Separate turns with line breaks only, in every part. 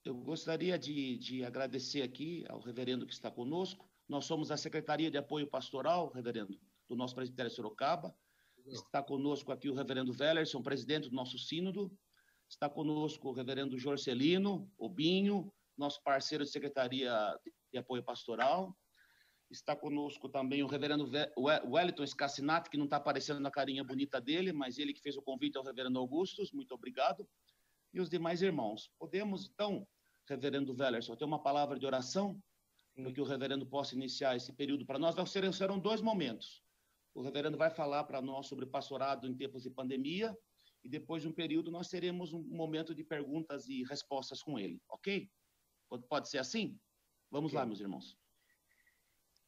Eu gostaria de agradecer aqui ao reverendo que está conosco. Nós somos a Secretaria de Apoio Pastoral, reverendo, do nosso presbitério Sorocaba. Está conosco aqui o reverendo Wellerson, presidente do nosso sínodo. Está conosco o reverendo Jorcelino, o Binho, nosso parceiro de Secretaria de Apoio Pastoral. Está conosco também o reverendo Wellington Scassinati, que não está aparecendo na carinha bonita dele, mas ele que fez o convite ao reverendo Augustus, muito obrigado. E os demais irmãos. Podemos, então, reverendo Wellerson, ter uma palavra de oração, para que o reverendo possa iniciar esse período para nós? Serão 2 momentos. O reverendo vai falar para nós sobre pastorado em tempos de pandemia, e depois de um período nós teremos um momento de perguntas e respostas com ele, ok? Pode ser assim? Vamos lá, meus irmãos.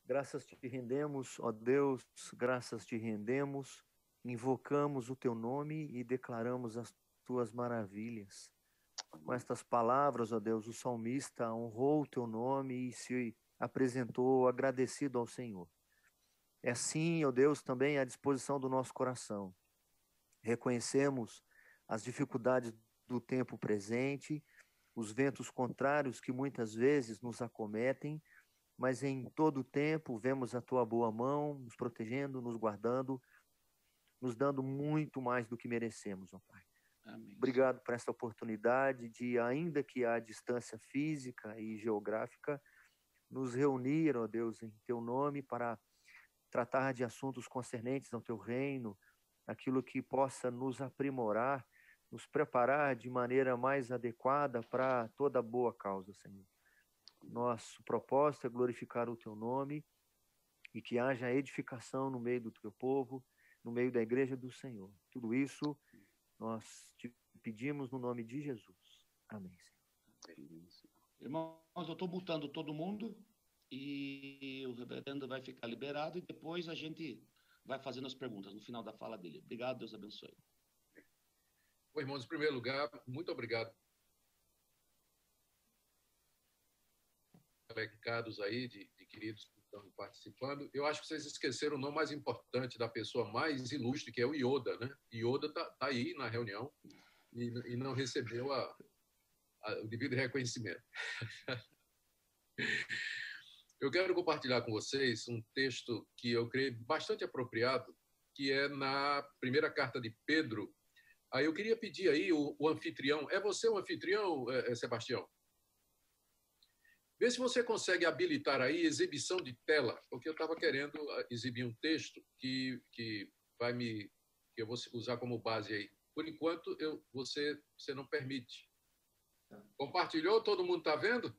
Graças te rendemos, ó Deus, graças te rendemos, invocamos o teu nome e declaramos as tuas maravilhas. Com estas palavras, ó Deus, o salmista honrou o teu nome e se apresentou agradecido ao Senhor. É assim, ó Deus, também à disposição do nosso coração. Reconhecemos as dificuldades do tempo presente, os ventos contrários que muitas vezes nos acometem, mas em todo o tempo vemos a tua boa mão nos protegendo, nos guardando, nos dando muito mais do que merecemos, ó Pai.
Amém.
Obrigado por essa oportunidade de, ainda que à distância física e geográfica, nos reunir, ó Deus, em teu nome para tratar de assuntos concernentes ao teu reino, aquilo que possa nos aprimorar, nos preparar de maneira mais adequada para toda boa causa, Senhor. Nosso propósito é glorificar o teu nome e que haja edificação no meio do teu povo, no meio da igreja do Senhor. Tudo isso nós te pedimos no nome de Jesus. Amém, Senhor.
Irmãos, eu estou mutando todo mundo e o reverendo vai ficar liberado e depois a gente vai fazendo as perguntas no final da fala dele. Obrigado, Deus abençoe.
Bom, irmãos, em primeiro lugar, muito obrigado. Recados aí de queridos que estão participando. Eu acho que vocês esqueceram o nome mais importante da pessoa mais ilustre, que é o Yoda, né? Yoda está aí na reunião e não recebeu o devido reconhecimento. Eu quero compartilhar com vocês um texto que eu creio bastante apropriado, que é na primeira carta de Pedro. Aí eu queria pedir aí o anfitrião. É você o anfitrião, Sebastião? Vê se você consegue habilitar aí exibição de tela, porque eu estava querendo exibir um texto que eu vou usar como base aí. Por enquanto, você não permite. Compartilhou? Todo mundo está vendo?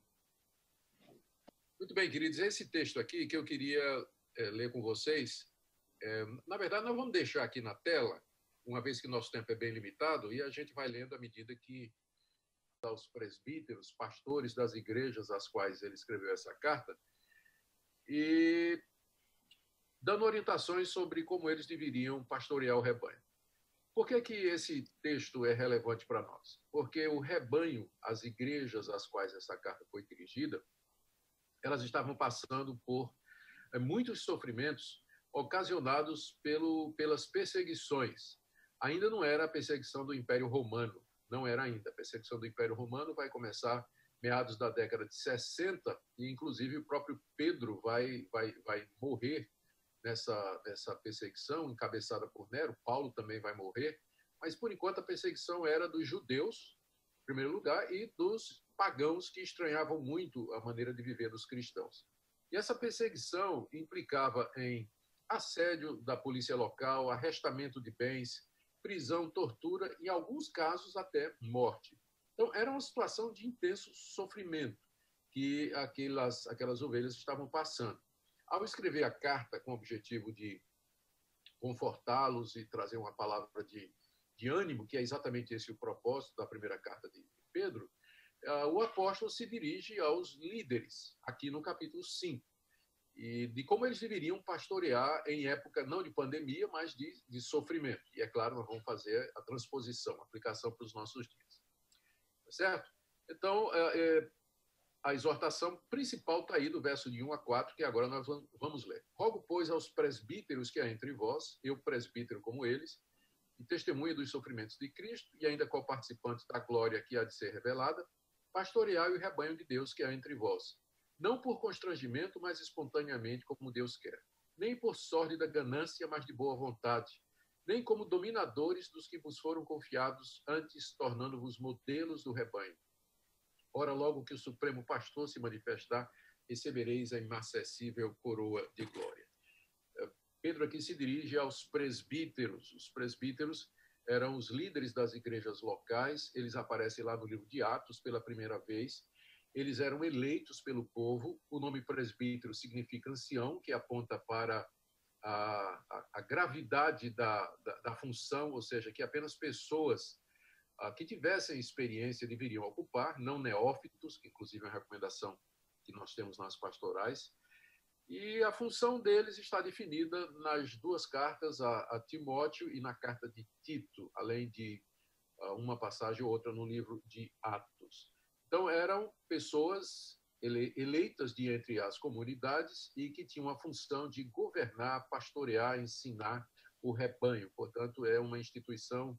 Muito bem, queridos. Esse texto aqui que eu queria ler com vocês, na verdade, nós vamos deixar aqui na tela, uma vez que nosso tempo é bem limitado, e a gente vai lendo à medida que aos presbíteros, pastores das igrejas às quais ele escreveu essa carta, e dando orientações sobre como eles deveriam pastorear o rebanho. Por que esse texto é relevante para nós? Porque o rebanho, as igrejas às quais essa carta foi dirigida, elas estavam passando por muitos sofrimentos ocasionados pelas perseguições. Ainda não era a perseguição do Império Romano, não era ainda. A perseguição do Império Romano vai começar meados da década de 60, e inclusive o próprio Pedro vai morrer nessa perseguição, encabeçada por Nero. Paulo também vai morrer, mas por enquanto a perseguição era dos judeus, em primeiro lugar, e dos pagãos que estranhavam muito a maneira de viver dos cristãos. E essa perseguição implicava em assédio da polícia local, arrestamento de bens, prisão, tortura, em alguns casos até morte. Então, era uma situação de intenso sofrimento que aquelas ovelhas estavam passando. Ao escrever a carta com o objetivo de confortá-los e trazer uma palavra de ânimo, que é exatamente esse o propósito da primeira carta de Pedro, o apóstolo se dirige aos líderes, aqui no capítulo 5, e de como eles deveriam pastorear em época não de pandemia, mas de sofrimento. E, é claro, nós vamos fazer a transposição, a aplicação para os nossos dias. Certo? Então, a exortação principal está aí do verso de 1 a 4, que agora nós vamos ler. Rogo, pois, aos presbíteros que há entre vós, eu presbítero como eles, e testemunha dos sofrimentos de Cristo, e ainda co-participante da glória que há de ser revelada, pastoreai o rebanho de Deus que há entre vós, não por constrangimento, mas espontaneamente, como Deus quer, nem por sórdida ganância, mas de boa vontade, nem como dominadores dos que vos foram confiados, antes tornando-vos modelos do rebanho. Ora, logo que o Supremo Pastor se manifestar, recebereis a inacessível coroa de glória. Pedro aqui se dirige aos presbíteros. Os presbíteros eram os líderes das igrejas locais, eles aparecem lá no livro de Atos pela primeira vez. Eles eram eleitos pelo povo. O nome presbítero significa ancião, que aponta para a gravidade da função, ou seja, que apenas pessoas que tivessem experiência deveriam ocupar, não neófitos, que inclusive é uma recomendação que nós temos nas pastorais. E a função deles está definida nas duas cartas, a Timóteo e na carta de Tito, além de uma passagem ou outra no livro de Atos. Então, eram pessoas eleitas de entre as comunidades e que tinham a função de governar, pastorear, ensinar o rebanho. Portanto, é uma instituição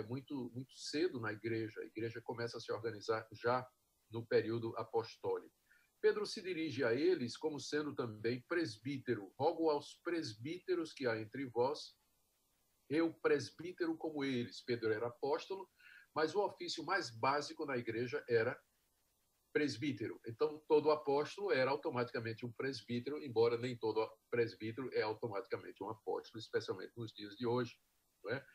muito, muito cedo na igreja. A igreja começa a se organizar já no período apostólico. Pedro se dirige a eles como sendo também presbítero. Rogo aos presbíteros que há entre vós, eu presbítero como eles. Pedro era apóstolo, mas o ofício mais básico na igreja era presbítero. Então, todo apóstolo era automaticamente um presbítero, embora nem todo presbítero é automaticamente um apóstolo, especialmente nos dias de hoje, não é?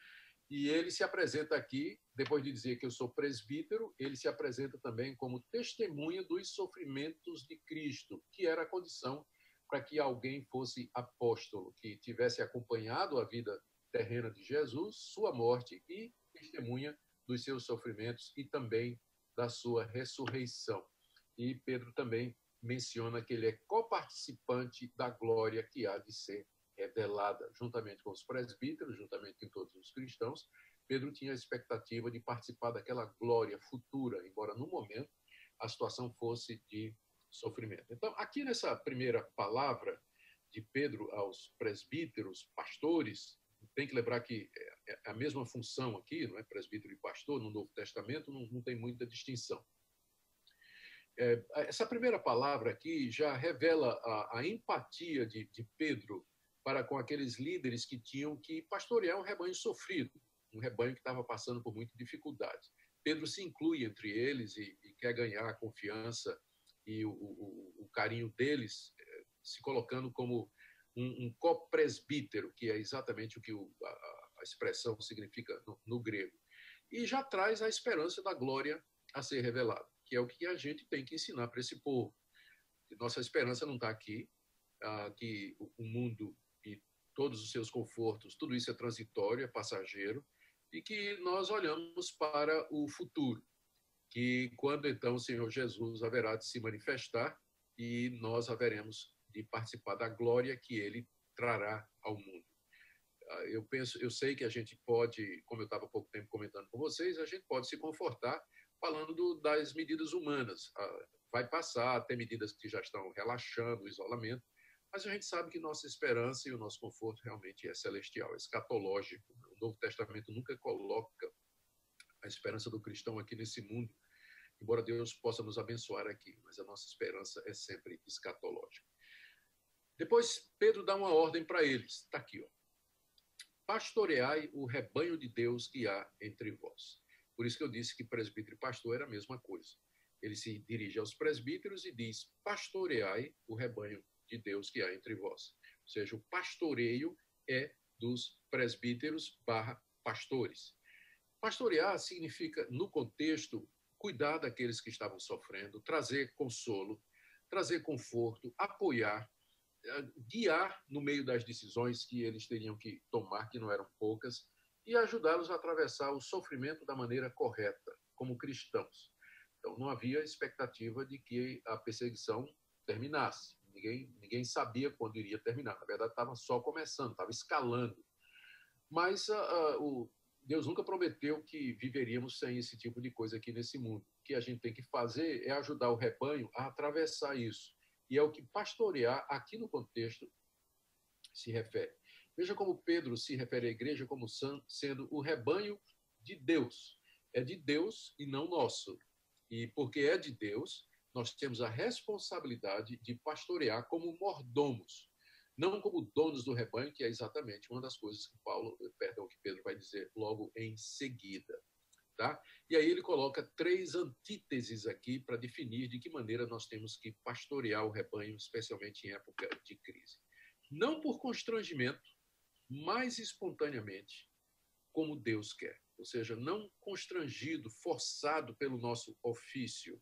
E ele se apresenta aqui, depois de dizer que eu sou presbítero, ele se apresenta também como testemunha dos sofrimentos de Cristo, que era a condição para que alguém fosse apóstolo, que tivesse acompanhado a vida terrena de Jesus, sua morte e testemunha dos seus sofrimentos e também da sua ressurreição. E Pedro também menciona que ele é coparticipante da glória que há de ser revelada, juntamente com os presbíteros, juntamente com todos os cristãos. Pedro tinha a expectativa de participar daquela glória futura, embora no momento a situação fosse de sofrimento. Então, aqui nessa primeira palavra de Pedro aos presbíteros, pastores, tem que lembrar que é a mesma função aqui, não é? Presbítero e pastor, no Novo Testamento não tem muita distinção. Essa primeira palavra aqui já revela a empatia de Pedro para com aqueles líderes que tinham que pastorear um rebanho sofrido, um rebanho que estava passando por muita dificuldade. Pedro se inclui entre eles e quer ganhar a confiança e o carinho deles, se colocando como um copresbítero, que é exatamente o que a expressão significa no grego. E já traz a esperança da glória a ser revelada, que é o que a gente tem que ensinar para esse povo. Nossa esperança não está aqui, que o mundo e todos os seus confortos, tudo isso é transitório, é passageiro, e que nós olhamos para o futuro, que quando então o Senhor Jesus haverá de se manifestar e nós haveremos de participar da glória que ele trará ao mundo. Eu sei que a gente pode, como eu estava há pouco tempo comentando com vocês, a gente pode se confortar falando das medidas humanas. Vai passar, tem medidas que já estão relaxando o isolamento, mas a gente sabe que nossa esperança e o nosso conforto realmente é celestial, é escatológico. O Novo Testamento nunca coloca a esperança do cristão aqui nesse mundo, embora Deus possa nos abençoar aqui, mas a nossa esperança é sempre escatológica. Depois, Pedro dá uma ordem para eles. Está aqui, ó. Pastoreai o rebanho de Deus que há entre vós. Por isso que eu disse que presbítero e pastor era a mesma coisa. Ele se dirige aos presbíteros e diz, pastoreai o rebanho de Deus que há entre vós. Ou seja, o pastoreio é dos presbíteros / pastores. Pastorear significa, no contexto, cuidar daqueles que estavam sofrendo, trazer consolo, trazer conforto, apoiar, guiar no meio das decisões que eles teriam que tomar, que não eram poucas, e ajudá-los a atravessar o sofrimento da maneira correta, como cristãos. Então, não havia expectativa de que a perseguição terminasse. Ninguém sabia quando iria terminar. Na verdade, estava só começando, estava escalando. Mas Deus nunca prometeu que viveríamos sem esse tipo de coisa aqui nesse mundo. O que a gente tem que fazer é ajudar o rebanho a atravessar isso. E é o que pastorear, aqui no contexto, se refere. Veja como Pedro se refere à igreja como sendo o rebanho de Deus. É de Deus e não nosso. E porque é de Deus, nós temos a responsabilidade de pastorear como mordomos, não como donos do rebanho, que é exatamente uma das coisas que que Pedro vai dizer logo em seguida. Tá? E aí ele coloca 3 antíteses aqui para definir de que maneira nós temos que pastorear o rebanho, especialmente em época de crise. Não por constrangimento, mas espontaneamente, como Deus quer. Ou seja, não constrangido, forçado pelo nosso ofício.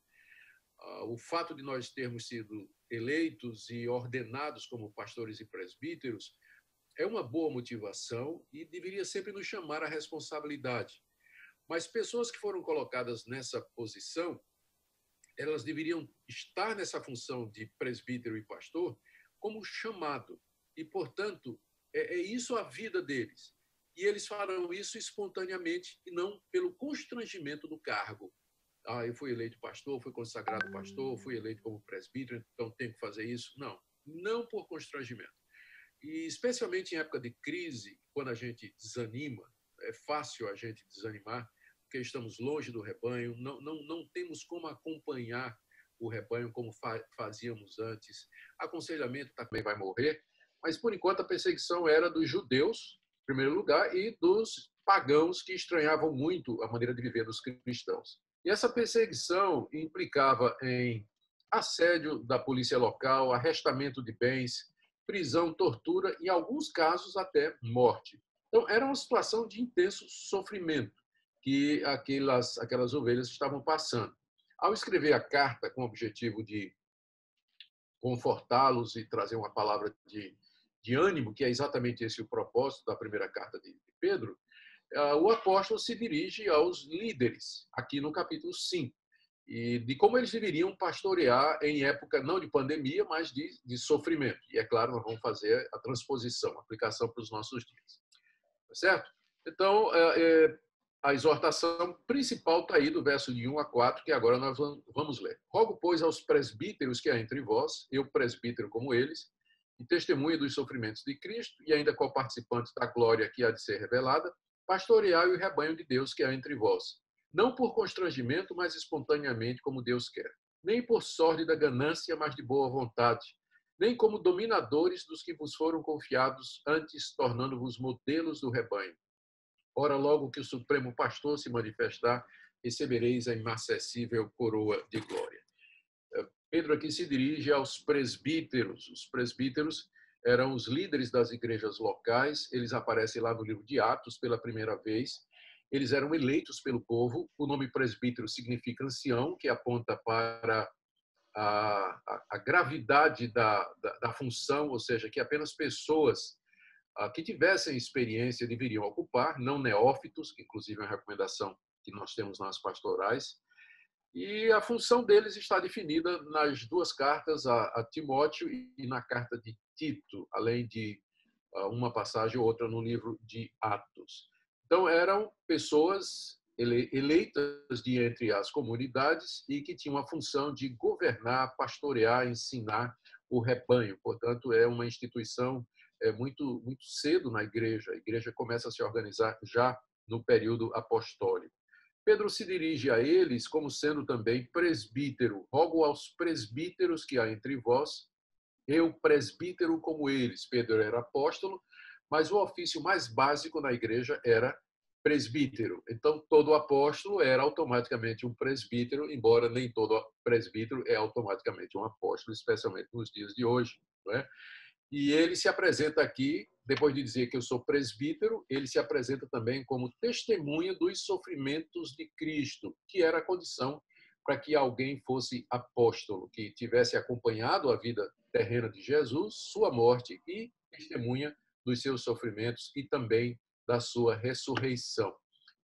O fato de nós termos sido eleitos e ordenados como pastores e presbíteros é uma boa motivação e deveria sempre nos chamar à responsabilidade. Mas pessoas que foram colocadas nessa posição, elas deveriam estar nessa função de presbítero e pastor como chamado. E, portanto, é isso a vida deles. E eles farão isso espontaneamente e não pelo constrangimento do cargo. Eu fui eleito pastor, fui consagrado pastor, fui eleito como presbítero, então tenho que fazer isso. Não, não por constrangimento. E especialmente em época de crise, quando a gente desanima, é fácil a gente desanimar, porque estamos longe do rebanho, não temos como acompanhar o rebanho como fazíamos antes. Aconselhamento também vai morrer, mas por enquanto a perseguição era dos judeus, em primeiro lugar, e dos pagãos que estranhavam muito a maneira de viver dos cristãos. E essa perseguição implicava em assédio da polícia local, arrestamento de bens, prisão, tortura e, em alguns casos, até morte. Então, era uma situação de intenso sofrimento que aquelas ovelhas estavam passando. Ao escrever a carta com o objetivo de confortá-los e trazer uma palavra de ânimo, que é exatamente esse o propósito da primeira carta de Pedro, o apóstolo se dirige aos líderes, aqui no capítulo 5, e de como eles deveriam pastorear em época não de pandemia, mas de sofrimento. E, é claro, nós vamos fazer a transposição, a aplicação para os nossos dias. Tá certo? Então, a exortação principal está aí do verso de 1 a 4, que agora nós vamos ler. Rogo, pois, aos presbíteros que há entre vós, eu presbítero como eles, e testemunha dos sofrimentos de Cristo, e ainda co-participantes da glória que há de ser revelada, pastoreai o rebanho de Deus que há entre vós, não por constrangimento, mas espontaneamente, como Deus quer, nem por sórdida ganância, mas de boa vontade, nem como dominadores dos que vos foram confiados, antes tornando-vos modelos do rebanho. Ora, logo que o Supremo Pastor se manifestar, recebereis a inacessível coroa de glória. Pedro aqui se dirige aos presbíteros. Os presbíteros eram os líderes das igrejas locais, eles aparecem lá no livro de Atos pela primeira vez. Eles eram eleitos pelo povo. O nome presbítero significa ancião, que aponta para a gravidade da função, ou seja, que apenas pessoas que tivessem experiência deveriam ocupar, não neófitos, que inclusive é uma recomendação que nós temos nas pastorais. E a função deles está definida nas 2 cartas, a Timóteo e na carta de Tito, além de uma passagem ou outra no livro de Atos. Então, eram pessoas eleitas de entre as comunidades e que tinham a função de governar, pastorear, ensinar o rebanho. Portanto, é uma instituição muito, muito cedo na igreja. A igreja começa a se organizar já no período apostólico. Pedro se dirige a eles como sendo também presbítero. Rogo aos presbíteros que há entre vós, eu presbítero como eles. Pedro era apóstolo, mas o ofício mais básico na igreja era presbítero. Então, todo apóstolo era automaticamente um presbítero, embora nem todo presbítero é automaticamente um apóstolo, especialmente nos dias de hoje, não é? E ele se apresenta aqui, depois de dizer que eu sou presbítero, ele se apresenta também como testemunha dos sofrimentos de Cristo, que era a condição para que alguém fosse apóstolo, que tivesse acompanhado a vida terrena de Jesus, sua morte e testemunha dos seus sofrimentos e também da sua ressurreição.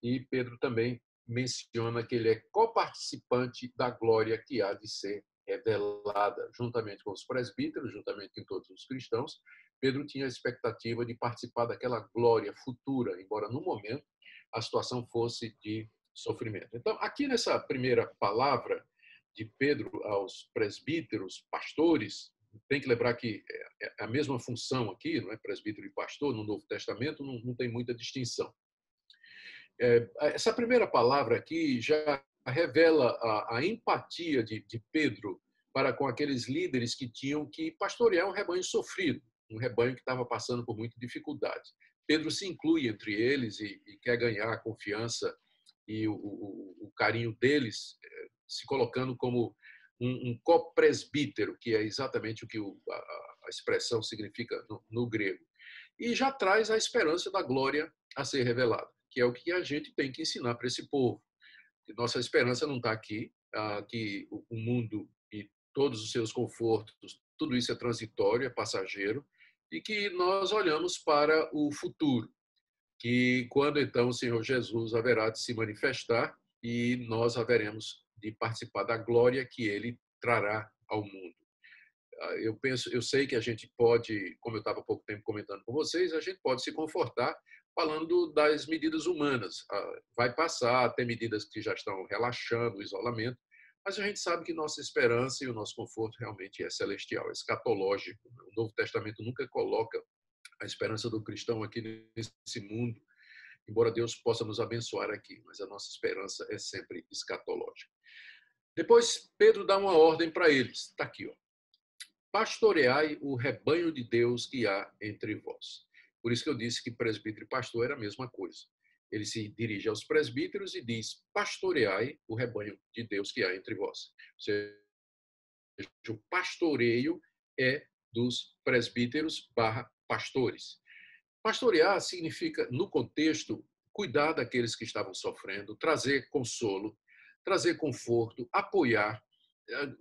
E Pedro também menciona que ele é coparticipante da glória que há de ser revelada, juntamente com os presbíteros, juntamente com todos os cristãos. Pedro tinha a expectativa de participar daquela glória futura, embora no momento a situação fosse de sofrimento. Então, aqui nessa primeira palavra de Pedro aos presbíteros, pastores, tem que lembrar que é a mesma função aqui, não é? Presbítero e pastor, no Novo Testamento não tem muita distinção. Essa primeira palavra aqui já revela a empatia de Pedro para com aqueles líderes que tinham que pastorear um rebanho sofrido, um rebanho que estava passando por muita dificuldade. Pedro se inclui entre eles e quer ganhar a confiança e o carinho deles, se colocando como um copresbítero, que é exatamente o que a expressão significa no grego. E já traz a esperança da glória a ser revelada, que é o que a gente tem que ensinar para esse povo. Nossa esperança não está aqui, que o mundo e todos os seus confortos, tudo isso é transitório, é passageiro, e que nós olhamos para o futuro, que quando então o Senhor Jesus haverá de se manifestar e nós haveremos de participar da glória que ele trará ao mundo. Eu sei que a gente pode, como eu estava há pouco tempo comentando com vocês, a gente pode se confortar falando das medidas humanas. Vai passar, tem medidas que já estão relaxando o isolamento, mas a gente sabe que nossa esperança e o nosso conforto realmente é celestial, é escatológico. O Novo Testamento nunca coloca a esperança do cristão aqui nesse mundo, embora Deus possa nos abençoar aqui, mas a nossa esperança é sempre escatológica. Depois, Pedro dá uma ordem para eles. Está aqui, ó. Pastoreai o rebanho de Deus que há entre vós. Por isso que eu disse que presbítero e pastor era a mesma coisa. Ele se dirige aos presbíteros e diz, pastoreai o rebanho de Deus que há entre vós. Ou seja, o pastoreio é dos presbíteros / pastores. Pastorear significa, no contexto, cuidar daqueles que estavam sofrendo, trazer consolo, trazer conforto, apoiar,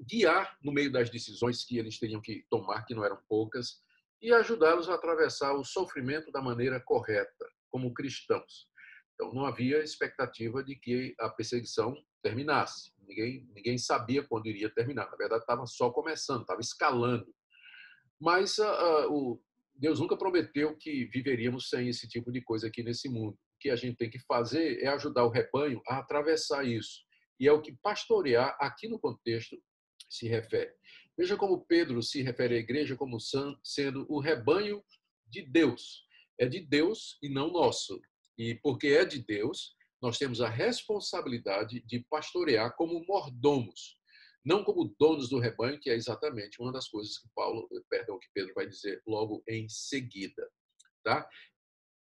guiar no meio das decisões que eles teriam que tomar, que não eram poucas, e ajudá-los a atravessar o sofrimento da maneira correta, como cristãos. Então, não havia expectativa de que a perseguição terminasse. Ninguém sabia quando iria terminar. Na verdade, estava só começando, estava escalando. Mas Deus nunca prometeu que viveríamos sem esse tipo de coisa aqui nesse mundo. O que a gente tem que fazer é ajudar o rebanho a atravessar isso. E é o que pastorear, aqui no contexto, se refere. Veja como Pedro se refere à igreja como sendo o rebanho de Deus. É de Deus e não nosso. E porque é de Deus, nós temos a responsabilidade de pastorear como mordomos, não como donos do rebanho, que é exatamente uma das coisas que Pedro vai dizer logo em seguida, tá?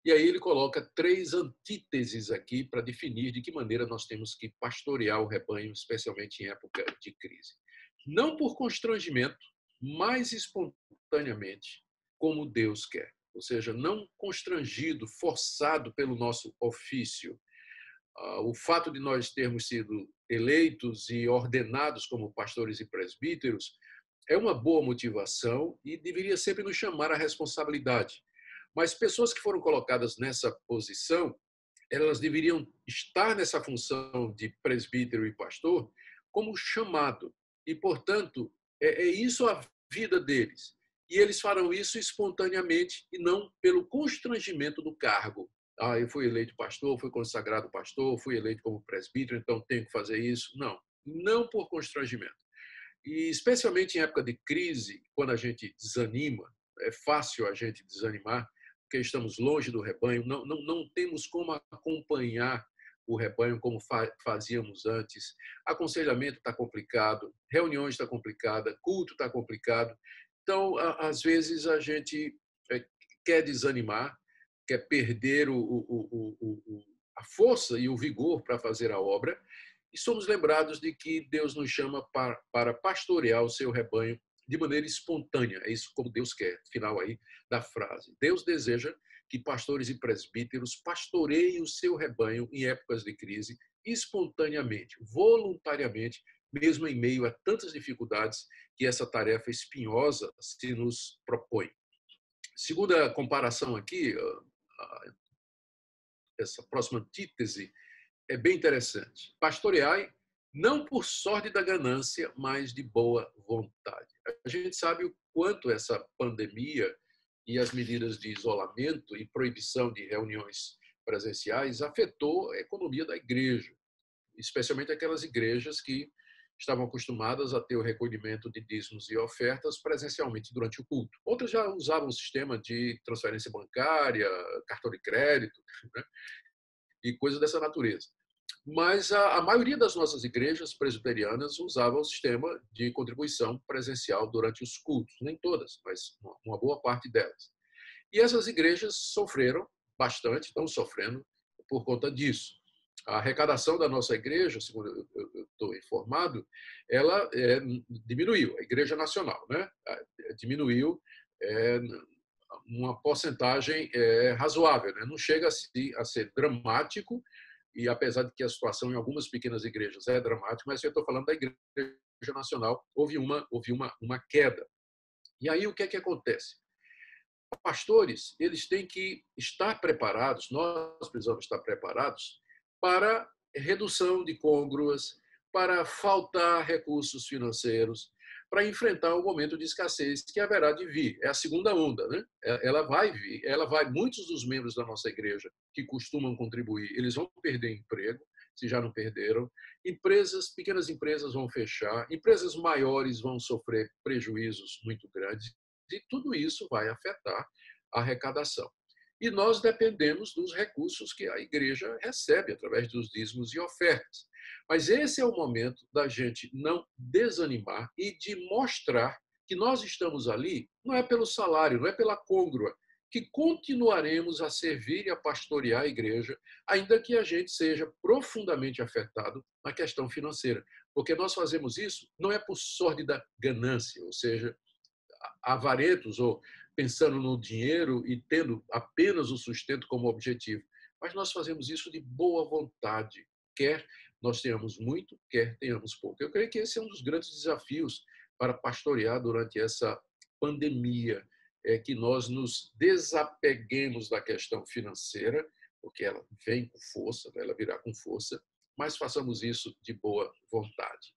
E aí ele coloca 3 antíteses aqui para definir de que maneira nós temos que pastorear o rebanho, especialmente em época de crise. Não por constrangimento, mas espontaneamente, como Deus quer. Ou seja, não constrangido, forçado pelo nosso ofício. O fato de nós termos sido eleitos e ordenados como pastores e presbíteros é uma boa motivação e deveria sempre nos chamar à responsabilidade. Mas pessoas que foram colocadas nessa posição, elas deveriam estar nessa função de presbítero e pastor como chamado. E, portanto, é isso a vida deles. E eles farão isso espontaneamente e não pelo constrangimento do cargo. Eu fui eleito pastor, fui consagrado pastor, fui eleito como presbítero, então tenho que fazer isso. Não por constrangimento. E especialmente em época de crise, quando a gente desanima, é fácil a gente desanimar, porque estamos longe do rebanho, não temos como acompanhar o rebanho como fazíamos antes. Aconselhamento está complicado, reuniões está complicada, culto está complicado. Então, às vezes, a gente quer desanimar, quer perder a força e o vigor para fazer a obra, e somos lembrados de que Deus nos chama para pastorear o seu rebanho de maneira espontânea. É isso como Deus quer, final aí da frase. Deus deseja que pastores e presbíteros pastoreiem o seu rebanho em épocas de crise espontaneamente, voluntariamente, mesmo em meio a tantas dificuldades que essa tarefa espinhosa se nos propõe. Segunda comparação aqui, essa próxima antítese é bem interessante. Pastoreai não por sorte da ganância, mas de boa vontade. A gente sabe o quanto essa pandemia e as medidas de isolamento e proibição de reuniões presenciais afetou a economia da igreja, especialmente aquelas igrejas que estavam acostumadas a ter o recolhimento de dízimos e ofertas presencialmente durante o culto. Outras já usavam o sistema de transferência bancária, cartão de crédito, né? E coisas dessa natureza. Mas a maioria das nossas igrejas presbiterianas usava o sistema de contribuição presencial durante os cultos. Nem todas, mas uma boa parte delas. E essas igrejas sofreram bastante, estão sofrendo por conta disso. A arrecadação da nossa igreja, segundo eu estou informado, ela diminuiu, a Igreja Nacional, né? Diminuiu uma porcentagem razoável, né? Não chega a ser dramático, e apesar de que a situação em algumas pequenas igrejas é dramática, mas eu estou falando da Igreja Nacional, houve uma queda. E aí o que é que acontece? Pastores, eles têm que estar preparados, nós precisamos estar preparados para redução de côngruas, para faltar recursos financeiros, para enfrentar o momento de escassez que haverá de vir. É a segunda onda, né? Ela vai vir, muitos dos membros da nossa igreja que costumam contribuir, eles vão perder emprego, se já não perderam. Pequenas empresas vão fechar, empresas maiores vão sofrer prejuízos muito grandes, e tudo isso vai afetar a arrecadação. E nós dependemos dos recursos que a igreja recebe através dos dízimos e ofertas. Mas esse é o momento da gente não desanimar e de mostrar que nós estamos ali, não é pelo salário, não é pela côngrua, que continuaremos a servir e a pastorear a igreja, ainda que a gente seja profundamente afetado na questão financeira. Porque nós fazemos isso não é por sórdida ganância, ou seja, avarentos ou pensando no dinheiro e tendo apenas o sustento como objetivo. Mas nós fazemos isso de boa vontade, quer nós tenhamos muito, quer tenhamos pouco. Eu creio que esse é um dos grandes desafios para pastorear durante essa pandemia, é que nós nos desapeguemos da questão financeira, porque ela vem com força, ela virá com força, mas façamos isso de boa vontade.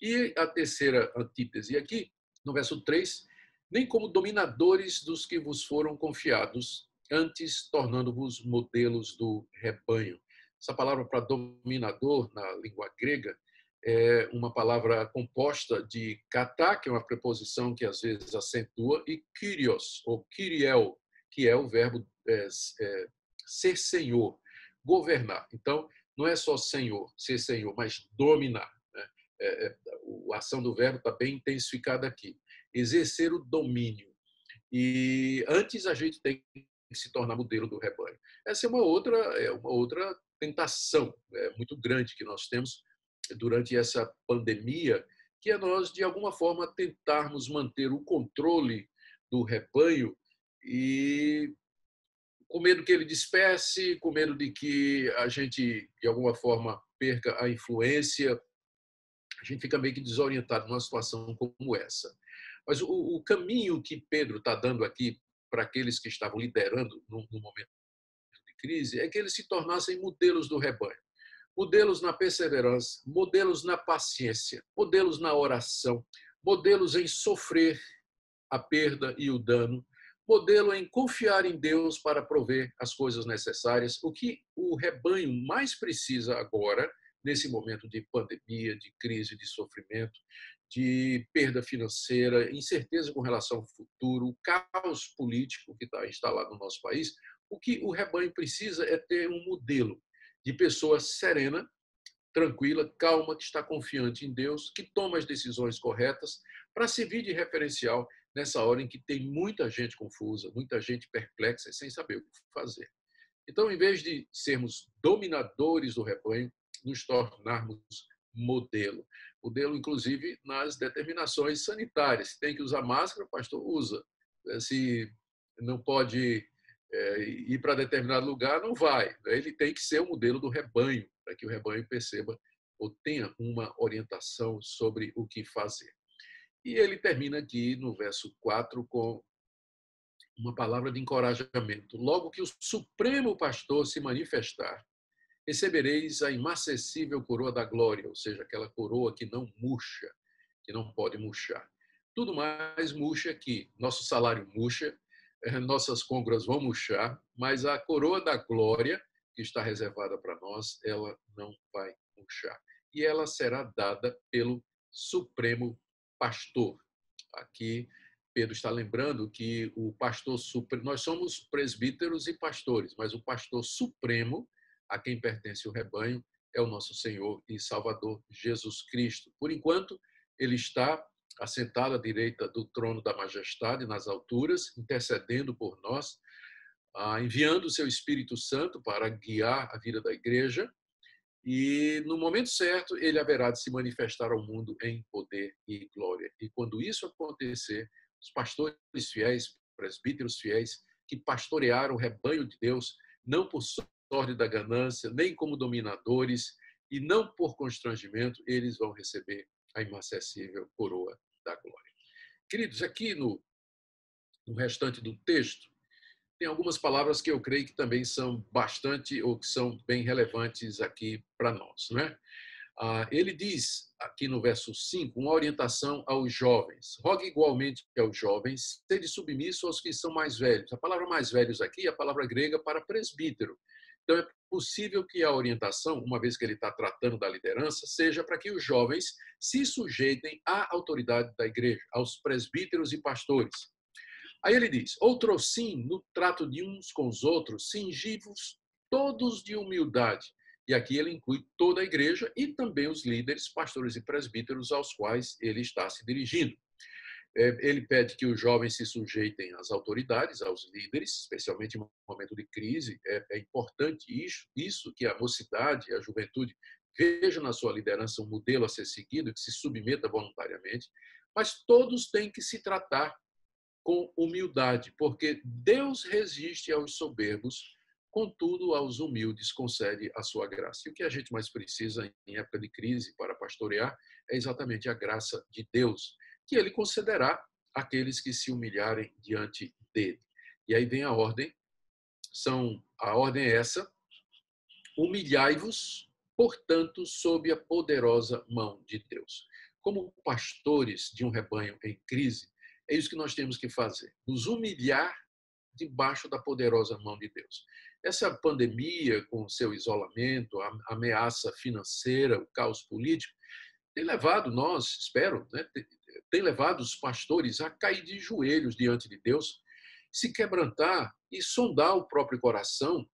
E a terceira antítese aqui, no verso 3, nem como dominadores dos que vos foram confiados, antes tornando-vos modelos do rebanho. Essa palavra para dominador, na língua grega, é uma palavra composta de kata, que é uma preposição que às vezes acentua, e kyrios, ou kyriel, que é o verbo ser senhor, governar. Então, não é só senhor, ser senhor, mas dominar. Né? A ação do verbo está bem intensificada aqui. Exercer o domínio. E antes a gente tem que se tornar modelo do rebanho. Essa é uma outra tentação muito grande que nós temos durante essa pandemia, que é nós, de alguma forma, tentarmos manter o controle do rebanho e com medo que ele disperse, com medo de que a gente, de alguma forma, perca a influência. A gente fica meio que desorientado numa situação como essa. Mas o caminho que Pedro está dando aqui para aqueles que estavam liderando no momento de crise é que eles se tornassem modelos do rebanho. Modelos na perseverança, modelos na paciência, modelos na oração, modelos em sofrer a perda e o dano, modelo em confiar em Deus para prover as coisas necessárias. O que o rebanho mais precisa agora, nesse momento de pandemia, de crise, de sofrimento, de perda financeira, incerteza com relação ao futuro, o caos político que está instalado no nosso país, o que o rebanho precisa é ter um modelo de pessoa serena, tranquila, calma, que está confiante em Deus, que toma as decisões corretas para servir de referencial nessa hora em que tem muita gente confusa, muita gente perplexa e sem saber o que fazer. Então, em vez de sermos dominadores do rebanho, nos tornarmos modelo. Modelo, inclusive, nas determinações sanitárias. Se tem que usar máscara, o pastor usa. Se não pode ir para determinado lugar, não vai. Ele tem que ser o modelo do rebanho, para que o rebanho perceba ou tenha uma orientação sobre o que fazer. E ele termina aqui no verso 4 com uma palavra de encorajamento. Logo que o Supremo Pastor se manifestar, recebereis a inacessível coroa da glória, ou seja, aquela coroa que não murcha, que não pode murchar. Tudo mais murcha aqui. Nosso salário murcha, nossas côngruas vão murchar, mas a coroa da glória, que está reservada para nós, ela não vai murchar. E ela será dada pelo Supremo Pastor. Aqui, Pedro está lembrando que o pastor supremo, nós somos presbíteros e pastores, mas o pastor supremo, a quem pertence o rebanho, é o nosso Senhor e Salvador Jesus Cristo. Por enquanto, ele está assentado à direita do trono da majestade nas alturas, intercedendo por nós, enviando o seu Espírito Santo para guiar a vida da igreja. E no momento certo, ele haverá de se manifestar ao mundo em poder e glória. E quando isso acontecer, os pastores fiéis, presbíteros fiéis, que pastorearam o rebanho de Deus, não por sorte da ganância, nem como dominadores, e não por constrangimento, eles vão receber a inacessível coroa da glória. Queridos, aqui no restante do texto, tem algumas palavras que eu creio que também são bastante, ou que são bem relevantes aqui para nós, né? Ele diz, aqui no verso 5, uma orientação aos jovens. Rogue igualmente aos jovens, sede submisso aos que são mais velhos. A palavra mais velhos aqui é a palavra grega para presbítero. Então, é possível que a orientação, uma vez que ele está tratando da liderança, seja para que os jovens se sujeitem à autoridade da igreja, aos presbíteros e pastores. Aí ele diz, outrossim, no trato de uns com os outros, cingivos todos de humildade. E aqui ele inclui toda a igreja e também os líderes, pastores e presbíteros aos quais ele está se dirigindo. Ele pede que os jovens se sujeitem às autoridades, aos líderes, especialmente em um momento de crise. É importante isso, que a mocidade, a juventude, vejam na sua liderança um modelo a ser seguido, que se submeta voluntariamente, mas todos têm que se tratar com humildade, porque Deus resiste aos soberbos, contudo, aos humildes concede a sua graça. E o que a gente mais precisa em época de crise para pastorear é exatamente a graça de Deus, que ele concederá àqueles que se humilharem diante dele. E aí vem a ordem, a ordem é essa, humilhai-vos, portanto, sob a poderosa mão de Deus. Como pastores de um rebanho em crise, é isso que nós temos que fazer, nos humilhar debaixo da poderosa mão de Deus. Essa pandemia, com seu isolamento, a ameaça financeira, o caos político, tem levado nós, espero, né, tem levado os pastores a cair de joelhos diante de Deus, se quebrantar e sondar o próprio coração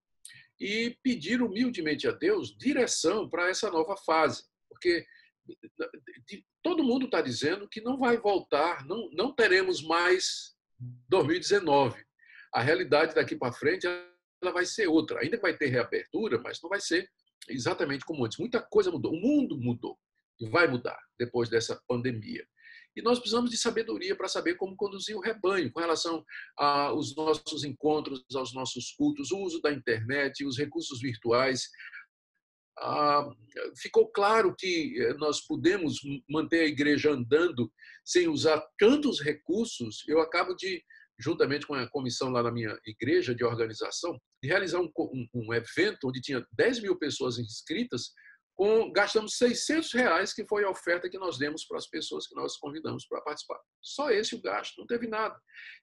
e pedir humildemente a Deus direção para essa nova fase. Porque todo mundo está dizendo que não vai voltar, não teremos mais 2019. A realidade daqui para frente ela vai ser outra. Ainda vai ter reabertura, mas não vai ser exatamente como antes. Muita coisa mudou. O mundo mudou e vai mudar depois dessa pandemia. E nós precisamos de sabedoria para saber como conduzir o rebanho com relação aos nossos encontros, aos nossos cultos, o uso da internet, os recursos virtuais. Ficou claro que nós podemos manter a igreja andando sem usar tantos recursos. Eu acabo de, juntamente com a comissão lá na minha igreja de organização, de realizar um evento onde tinha 10 mil pessoas inscritas, gastamos R$600, que foi a oferta que nós demos para as pessoas que nós convidamos para participar. Só esse o gasto, não teve nada.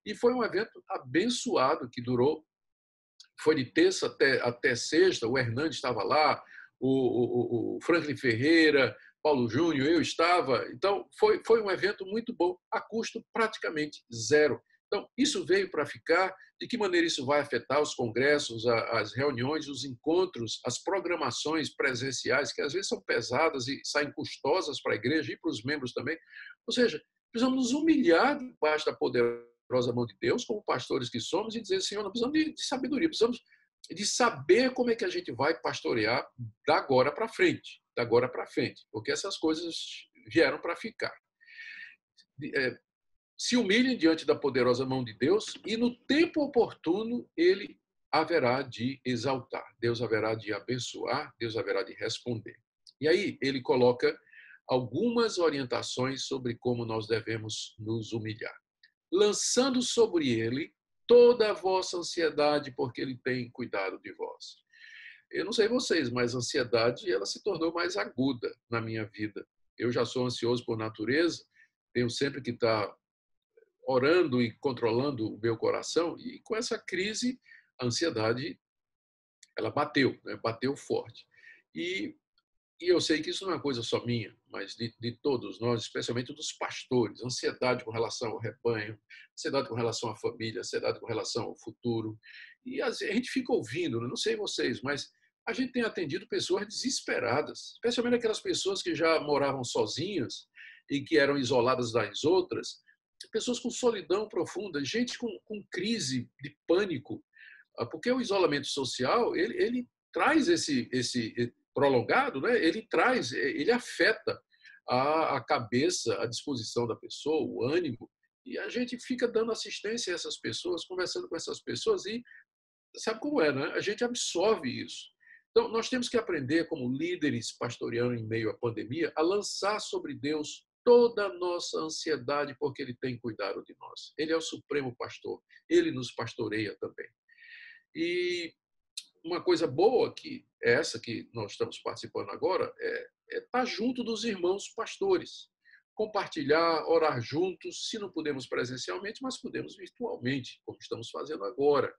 E foi um evento abençoado, que durou, foi de terça até sexta, o Hernandes estava lá, o Franklin Ferreira, Paulo Júnior, eu estava. Então, foi um evento muito bom, a custo praticamente zero. Então, isso veio para ficar. De que maneira isso vai afetar os congressos, as reuniões, os encontros, as programações presenciais, que às vezes são pesadas e saem custosas para a igreja e para os membros também. Ou seja, precisamos nos humilhar debaixo da poderosa mão de Deus, como pastores que somos, e dizer, Senhor, nós precisamos de sabedoria, precisamos de saber como é que a gente vai pastorear da agora para frente, porque essas coisas vieram para ficar. Se humilhem diante da poderosa mão de Deus e no tempo oportuno ele haverá de exaltar, Deus haverá de abençoar, Deus haverá de responder. E aí ele coloca algumas orientações sobre como nós devemos nos humilhar. Lançando sobre ele toda a vossa ansiedade, porque ele tem cuidado de vós. Eu não sei vocês, mas a ansiedade ela se tornou mais aguda na minha vida. Eu já sou ansioso por natureza, tenho sempre que estar orando e controlando o meu coração, e com essa crise, a ansiedade ela bateu, né? Bateu forte. E eu sei que isso não é uma coisa só minha, mas de todos nós, especialmente dos pastores. Ansiedade com relação ao rebanho, ansiedade com relação à família, ansiedade com relação ao futuro. E a gente fica ouvindo, não sei vocês, mas a gente tem atendido pessoas desesperadas, especialmente aquelas pessoas que já moravam sozinhas e que eram isoladas das outras, pessoas com solidão profunda, gente com crise de pânico, porque o isolamento social, ele traz esse prolongado, né? Ele afeta a cabeça, a disposição da pessoa, o ânimo, e a gente fica dando assistência a essas pessoas, conversando com essas pessoas e sabe como é, né? A gente absorve isso. Então, nós temos que aprender, como líderes pastoreando em meio à pandemia, a lançar sobre Deus toda a nossa ansiedade, porque Ele tem cuidado de nós. Ele é o supremo pastor, Ele nos pastoreia também. E uma coisa boa, que é essa que nós estamos participando agora, é estar junto dos irmãos pastores. Compartilhar, orar juntos, se não podemos presencialmente, mas podemos virtualmente, como estamos fazendo agora.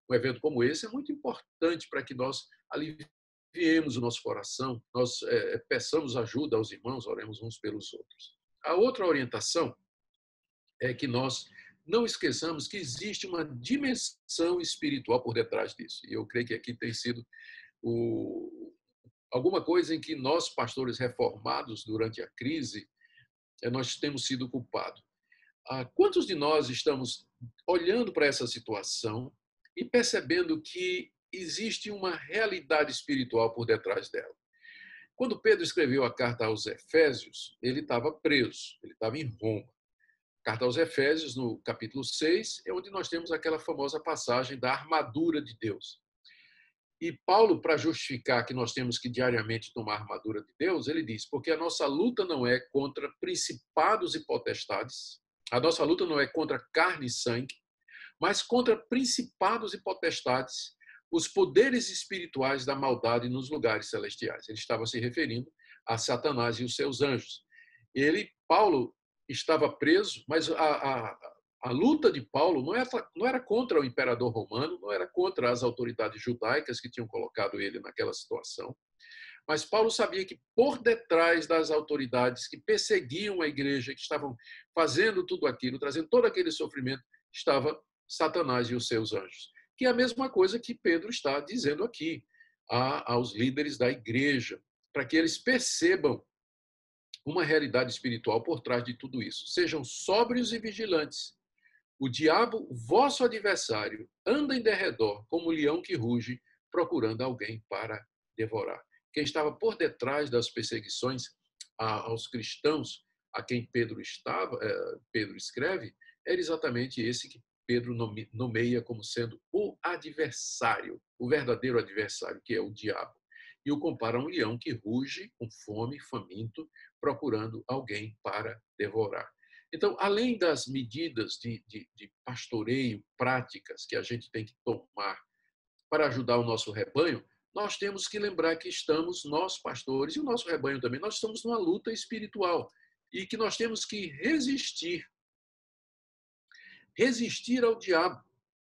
Um evento como esse é muito importante para que nós aliviemos o nosso coração, nós peçamos ajuda aos irmãos, oremos uns pelos outros. A outra orientação é que nós não esqueçamos que existe uma dimensão espiritual por detrás disso. E eu creio que aqui tem sido alguma coisa em que nós, pastores reformados durante a crise, nós temos sido culpados. Quantos de nós estamos olhando para essa situação e percebendo que existe uma realidade espiritual por detrás dela? Quando Pedro escreveu a carta aos Efésios, ele estava preso, ele estava em Roma. Carta aos Efésios, no capítulo 6, é onde nós temos aquela famosa passagem da armadura de Deus. E Paulo, para justificar que nós temos que diariamente tomar a armadura de Deus, ele diz, porque a nossa luta não é contra principados e potestades, a nossa luta não é contra carne e sangue, mas contra principados e potestades, os poderes espirituais da maldade nos lugares celestiais. Ele estava se referindo a Satanás e os seus anjos. Paulo, estava preso, mas a luta de Paulo não era contra o imperador romano, não era contra as autoridades judaicas que tinham colocado ele naquela situação. Mas Paulo sabia que por detrás das autoridades que perseguiam a igreja, que estavam fazendo tudo aquilo, trazendo todo aquele sofrimento, estava Satanás e os seus anjos. Que é a mesma coisa que Pedro está dizendo aqui aos líderes da igreja, para que eles percebam uma realidade espiritual por trás de tudo isso. Sejam sóbrios e vigilantes. O diabo, vosso adversário, anda em derredor como um leão que ruge, procurando alguém para devorar. Quem estava por detrás das perseguições aos cristãos, a quem Pedro escreve, era exatamente esse que Pedro nomeia como sendo o adversário, o verdadeiro adversário, que é o diabo. E o compara a um leão que ruge com fome, faminto, procurando alguém para devorar. Então, além das medidas de pastoreio práticas que a gente tem que tomar para ajudar o nosso rebanho, nós temos que lembrar que nós pastores, e o nosso rebanho também, nós estamos numa luta espiritual e que nós temos que resistir ao diabo,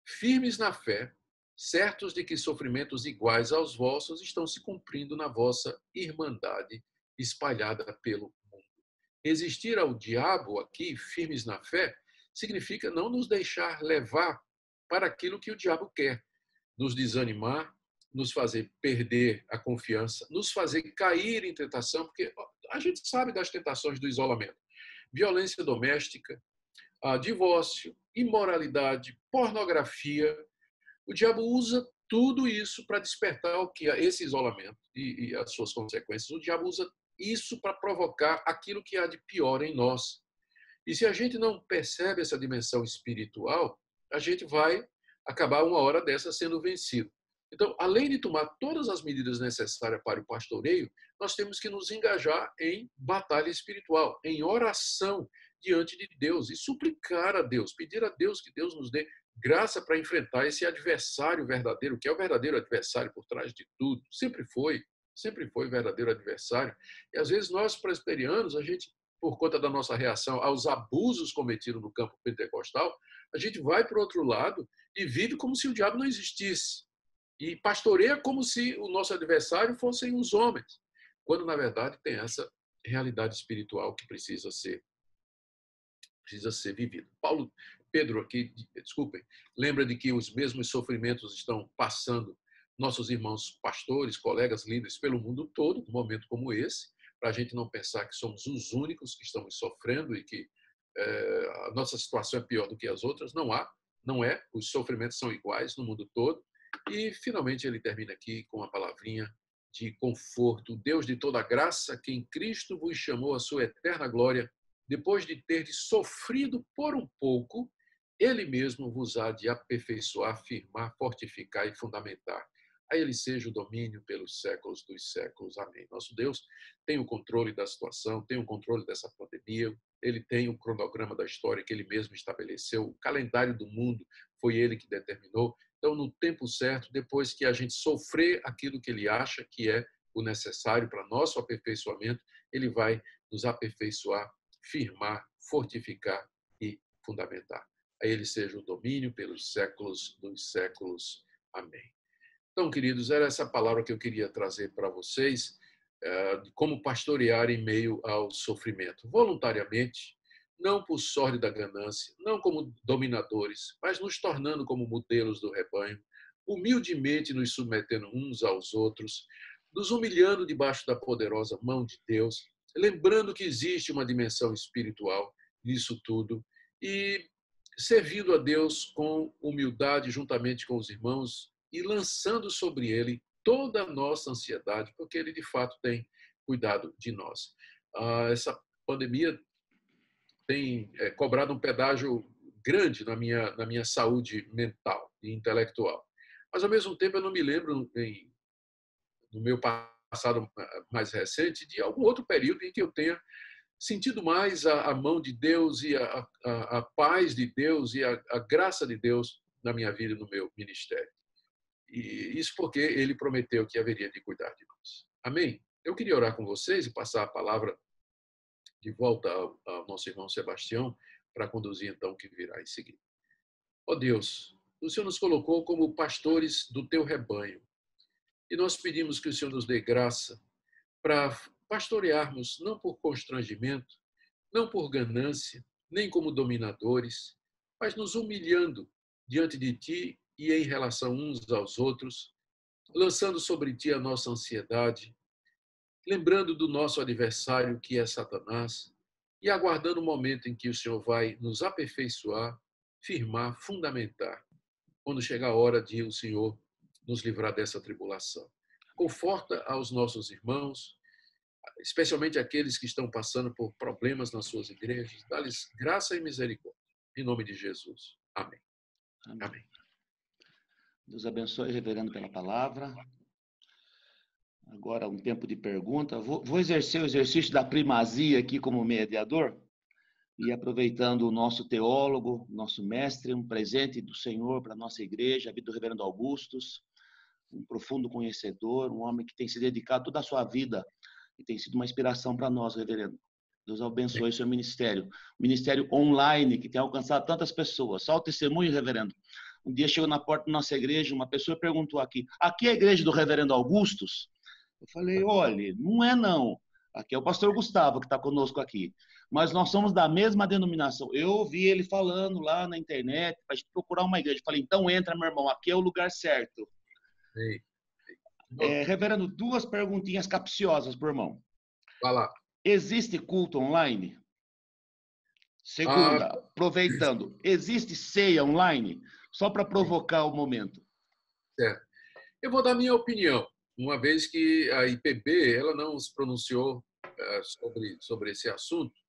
firmes na fé, certos de que sofrimentos iguais aos vossos estão se cumprindo na vossa irmandade espalhada pelo mundo. Resistir ao diabo aqui, firmes na fé, significa não nos deixar levar para aquilo que o diabo quer, nos desanimar, nos fazer perder a confiança, nos fazer cair em tentação, porque a gente sabe das tentações do isolamento. Violência doméstica, divórcio, imoralidade, pornografia. O diabo usa tudo isso para despertar esse isolamento e as suas consequências. O diabo usa isso para provocar aquilo que há de pior em nós. E se a gente não percebe essa dimensão espiritual, a gente vai acabar uma hora dessa sendo vencido. Então, além de tomar todas as medidas necessárias para o pastoreio, nós temos que nos engajar em batalha espiritual, em oração diante de Deus e suplicar a Deus, pedir a Deus que Deus nos dê graça para enfrentar esse adversário verdadeiro, que é o verdadeiro adversário por trás de tudo. Sempre foi o verdadeiro adversário. E às vezes nós presbiterianos, a gente, por conta da nossa reação aos abusos cometidos no campo pentecostal, a gente vai para o outro lado e vive como se o diabo não existisse. E pastoreia como se o nosso adversário fossem os homens, quando na verdade tem essa realidade espiritual que precisa ser vivida. Pedro aqui, desculpem, lembra de que os mesmos sofrimentos estão passando nossos irmãos pastores, colegas, líderes pelo mundo todo, num momento como esse, para a gente não pensar que somos os únicos que estamos sofrendo e que a nossa situação é pior do que as outras. Não é. Os sofrimentos são iguais no mundo todo. E, finalmente, ele termina aqui com a palavrinha de conforto. Deus de toda graça, que em Cristo vos chamou à sua eterna glória, depois de terdes sofrido por um pouco, ele mesmo vos há de aperfeiçoar, firmar, fortificar e fundamentar. A ele seja o domínio pelos séculos dos séculos. Amém. Nosso Deus tem o controle da situação, tem o controle dessa pandemia, ele tem o cronograma da história que ele mesmo estabeleceu, o calendário do mundo foi ele que determinou. Então, no tempo certo, depois que a gente sofrer aquilo que ele acha que é o necessário para nosso aperfeiçoamento, ele vai nos aperfeiçoar, firmar, fortificar e fundamentar. A ele seja o domínio pelos séculos dos séculos. Amém. Então, queridos, era essa palavra que eu queria trazer para vocês, de como pastorear em meio ao sofrimento. Voluntariamente, não por sorte da ganância, não como dominadores, mas nos tornando como modelos do rebanho, humildemente nos submetendo uns aos outros, nos humilhando debaixo da poderosa mão de Deus, lembrando que existe uma dimensão espiritual nisso tudo e servindo a Deus com humildade juntamente com os irmãos e lançando sobre ele toda a nossa ansiedade, porque ele de fato tem cuidado de nós. Essa pandemia tem cobrado um pedágio grande na minha saúde mental e intelectual. Mas, ao mesmo tempo, eu não me lembro, no meu passado mais recente, de algum outro período em que eu tenha sentido mais a mão de Deus e a paz de Deus e a graça de Deus na minha vida e no meu ministério. E isso porque ele prometeu que haveria de cuidar de nós. Amém? Eu queria orar com vocês e passar a palavra de volta ao nosso irmão Sebastião para conduzir então o que virá em seguida. Ó Deus, o Senhor nos colocou como pastores do teu rebanho e nós pedimos que o Senhor nos dê graça para pastorearmos não por constrangimento, não por ganância, nem como dominadores, mas nos humilhando diante de ti e em relação uns aos outros, lançando sobre ti a nossa ansiedade, lembrando do nosso adversário, que é Satanás, e aguardando o momento em que o Senhor vai nos aperfeiçoar, firmar, fundamentar, quando chegar a hora de o Senhor nos livrar dessa tribulação. Conforta aos nossos irmãos, especialmente aqueles que estão passando por problemas nas suas igrejas, dá-lhes graça e misericórdia. Em nome de Jesus. Amém. Amém.
Deus abençoe, reverendo, pela palavra. Agora, um tempo de pergunta. Vou exercer o exercício da primazia aqui como mediador e aproveitando o nosso teólogo, nosso mestre, um presente do Senhor para a nossa igreja, a vida do reverendo Augustus, um profundo conhecedor, um homem que tem se dedicado toda a sua vida e tem sido uma inspiração para nós, reverendo. Deus abençoe o seu ministério. Ministério online, que tem alcançado tantas pessoas. Só o testemunho, reverendo. Um dia chegou na porta da nossa igreja, uma pessoa perguntou aqui é a igreja do reverendo Augustus? Eu falei, olha, não é não. Aqui é o pastor Gustavo que está conosco aqui. Mas nós somos da mesma denominação. Eu ouvi ele falando lá na internet para a gente procurar uma igreja. Eu falei, então entra, meu irmão, aqui é o lugar certo. Reverendo, duas perguntinhas capciosas, por irmão.
Vai lá.
Existe culto online? Segunda, aproveitando, existe ceia online? Só para provocar o momento.
Certo. Eu vou dar minha opinião, uma vez que a IPB ela não se pronunciou sobre esse assunto,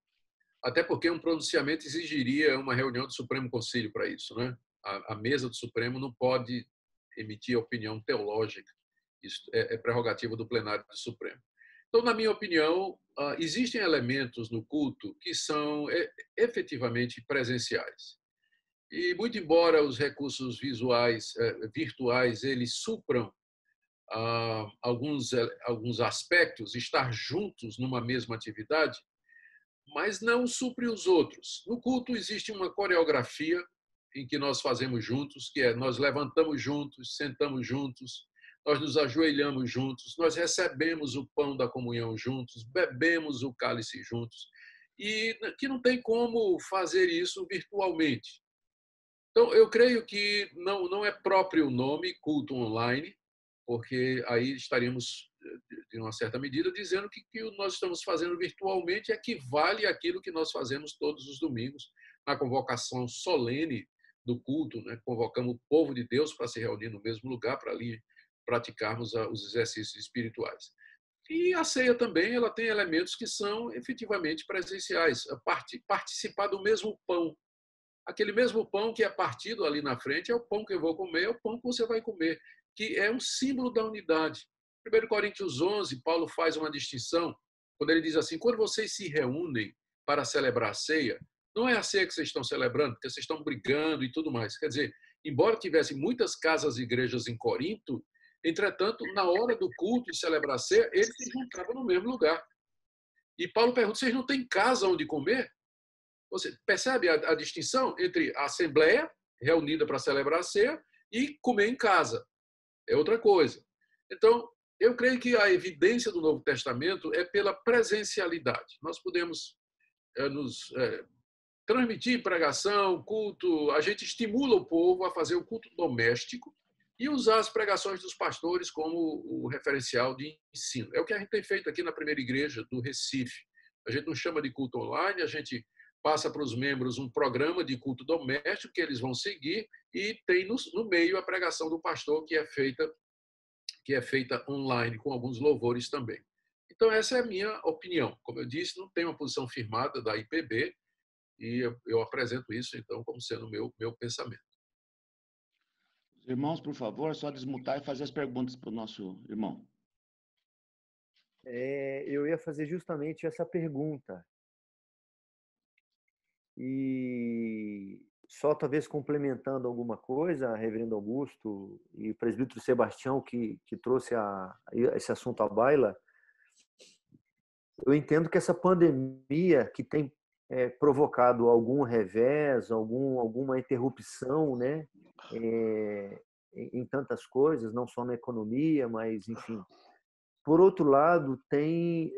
até porque um pronunciamento exigiria uma reunião do Supremo Conselho para isso, né? A mesa do Supremo não pode emitir opinião teológica, isso é prerrogativa do plenário do Supremo. Então, na minha opinião, existem elementos no culto que são efetivamente presenciais. E, muito embora os recursos visuais, virtuais, eles supram alguns aspectos, estar juntos numa mesma atividade, mas não supre os outros. No culto existe uma coreografia em que nós fazemos juntos, que é nós levantamos juntos, sentamos juntos, nós nos ajoelhamos juntos, nós recebemos o pão da comunhão juntos, bebemos o cálice juntos, e que não tem como fazer isso virtualmente. Então, eu creio que não é próprio o nome culto online, porque aí estaríamos, de uma certa medida, dizendo que nós estamos fazendo virtualmente equivale àquilo que nós fazemos todos os domingos, na convocação solene do culto, né? Convocamos o povo de Deus para se reunir no mesmo lugar, para ali praticarmos os exercícios espirituais. E a ceia também, ela tem elementos que são efetivamente presenciais. Participar do mesmo pão. Aquele mesmo pão que é partido ali na frente é o pão que eu vou comer, é o pão que você vai comer, que é um símbolo da unidade. 1 Coríntios 11, Paulo faz uma distinção, quando ele diz assim, quando vocês se reúnem para celebrar a ceia, não é a ceia que vocês estão celebrando, porque vocês estão brigando e tudo mais. Quer dizer, embora tivesse muitas casas e igrejas em Corinto, entretanto, na hora do culto e celebrar a ceia, eles se encontravam no mesmo lugar. E Paulo pergunta, vocês não têm casa onde comer? Você percebe a distinção entre a assembleia, reunida para celebrar a ceia, e comer em casa? É outra coisa. Então, eu creio que a evidência do Novo Testamento é pela presencialidade. Nós podemos transmitir pregação, culto, a gente estimula o povo a fazer o culto doméstico e usar as pregações dos pastores como o referencial de ensino. É o que a gente tem feito aqui na primeira igreja do Recife. A gente não chama de culto online, a gente passa para os membros um programa de culto doméstico que eles vão seguir e tem no meio a pregação do pastor que é feita online com alguns louvores também. Então essa é a minha opinião. Como eu disse, não tenho uma posição firmada da IPB e eu apresento isso então como sendo o meu pensamento.
Irmãos, por favor, só desmutar e fazer as perguntas para o nosso irmão.
Eu ia fazer justamente essa pergunta. E só talvez complementando alguma coisa, reverendo Augusto e o presbítero Sebastião, que trouxe esse assunto à baila, eu entendo que essa pandemia que tem provocado algum revés, alguma interrupção, né, em tantas coisas, não só na economia, mas, enfim. Por outro lado, tem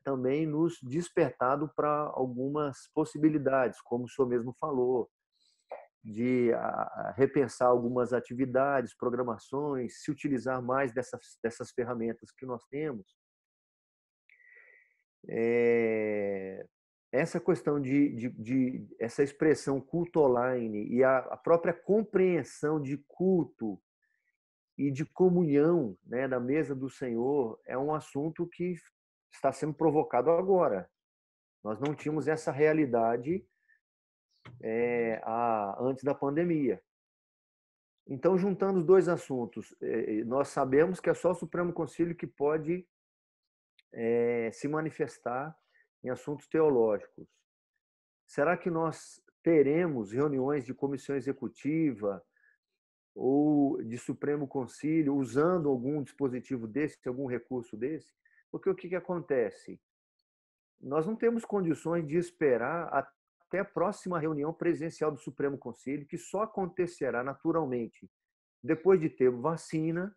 também nos despertado para algumas possibilidades, como o senhor mesmo falou, de repensar algumas atividades, programações, se utilizar mais dessas ferramentas que nós temos. Essa questão de essa expressão culto online e a própria compreensão de culto e de comunhão, né, da mesa do Senhor é um assunto que está sendo provocado agora. Nós não tínhamos essa realidade antes da pandemia. Então, juntando os dois assuntos, nós sabemos que é só o Supremo Concílio que pode se manifestar em assuntos teológicos. Será que nós teremos reuniões de comissão executiva ou de Supremo Concílio usando algum dispositivo desse, algum recurso desse? Porque o que acontece? Nós não temos condições de esperar até a próxima reunião presencial do Supremo Concílio, que só acontecerá naturalmente depois de ter vacina,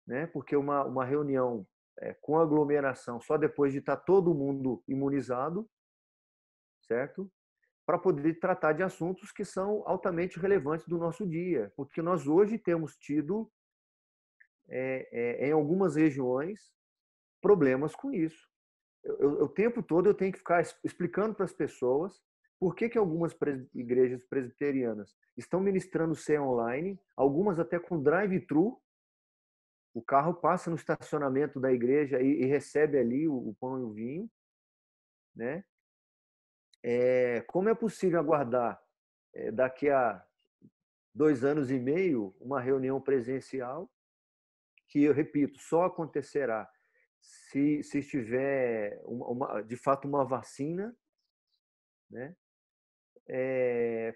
né? Porque uma reunião com aglomeração só depois de estar todo mundo imunizado, certo? Para poder tratar de assuntos que são altamente relevantes do nosso dia, porque nós hoje temos tido, em algumas regiões, problemas com isso. O tempo todo eu tenho que ficar explicando para as pessoas por que algumas igrejas presbiterianas estão ministrando ceia online, algumas até com drive-thru. O carro passa no estacionamento da igreja e recebe ali o pão e o vinho, né? Como é possível aguardar daqui a 2 anos e meio uma reunião presencial que, eu repito, só acontecerá se estiver de fato uma vacina, né?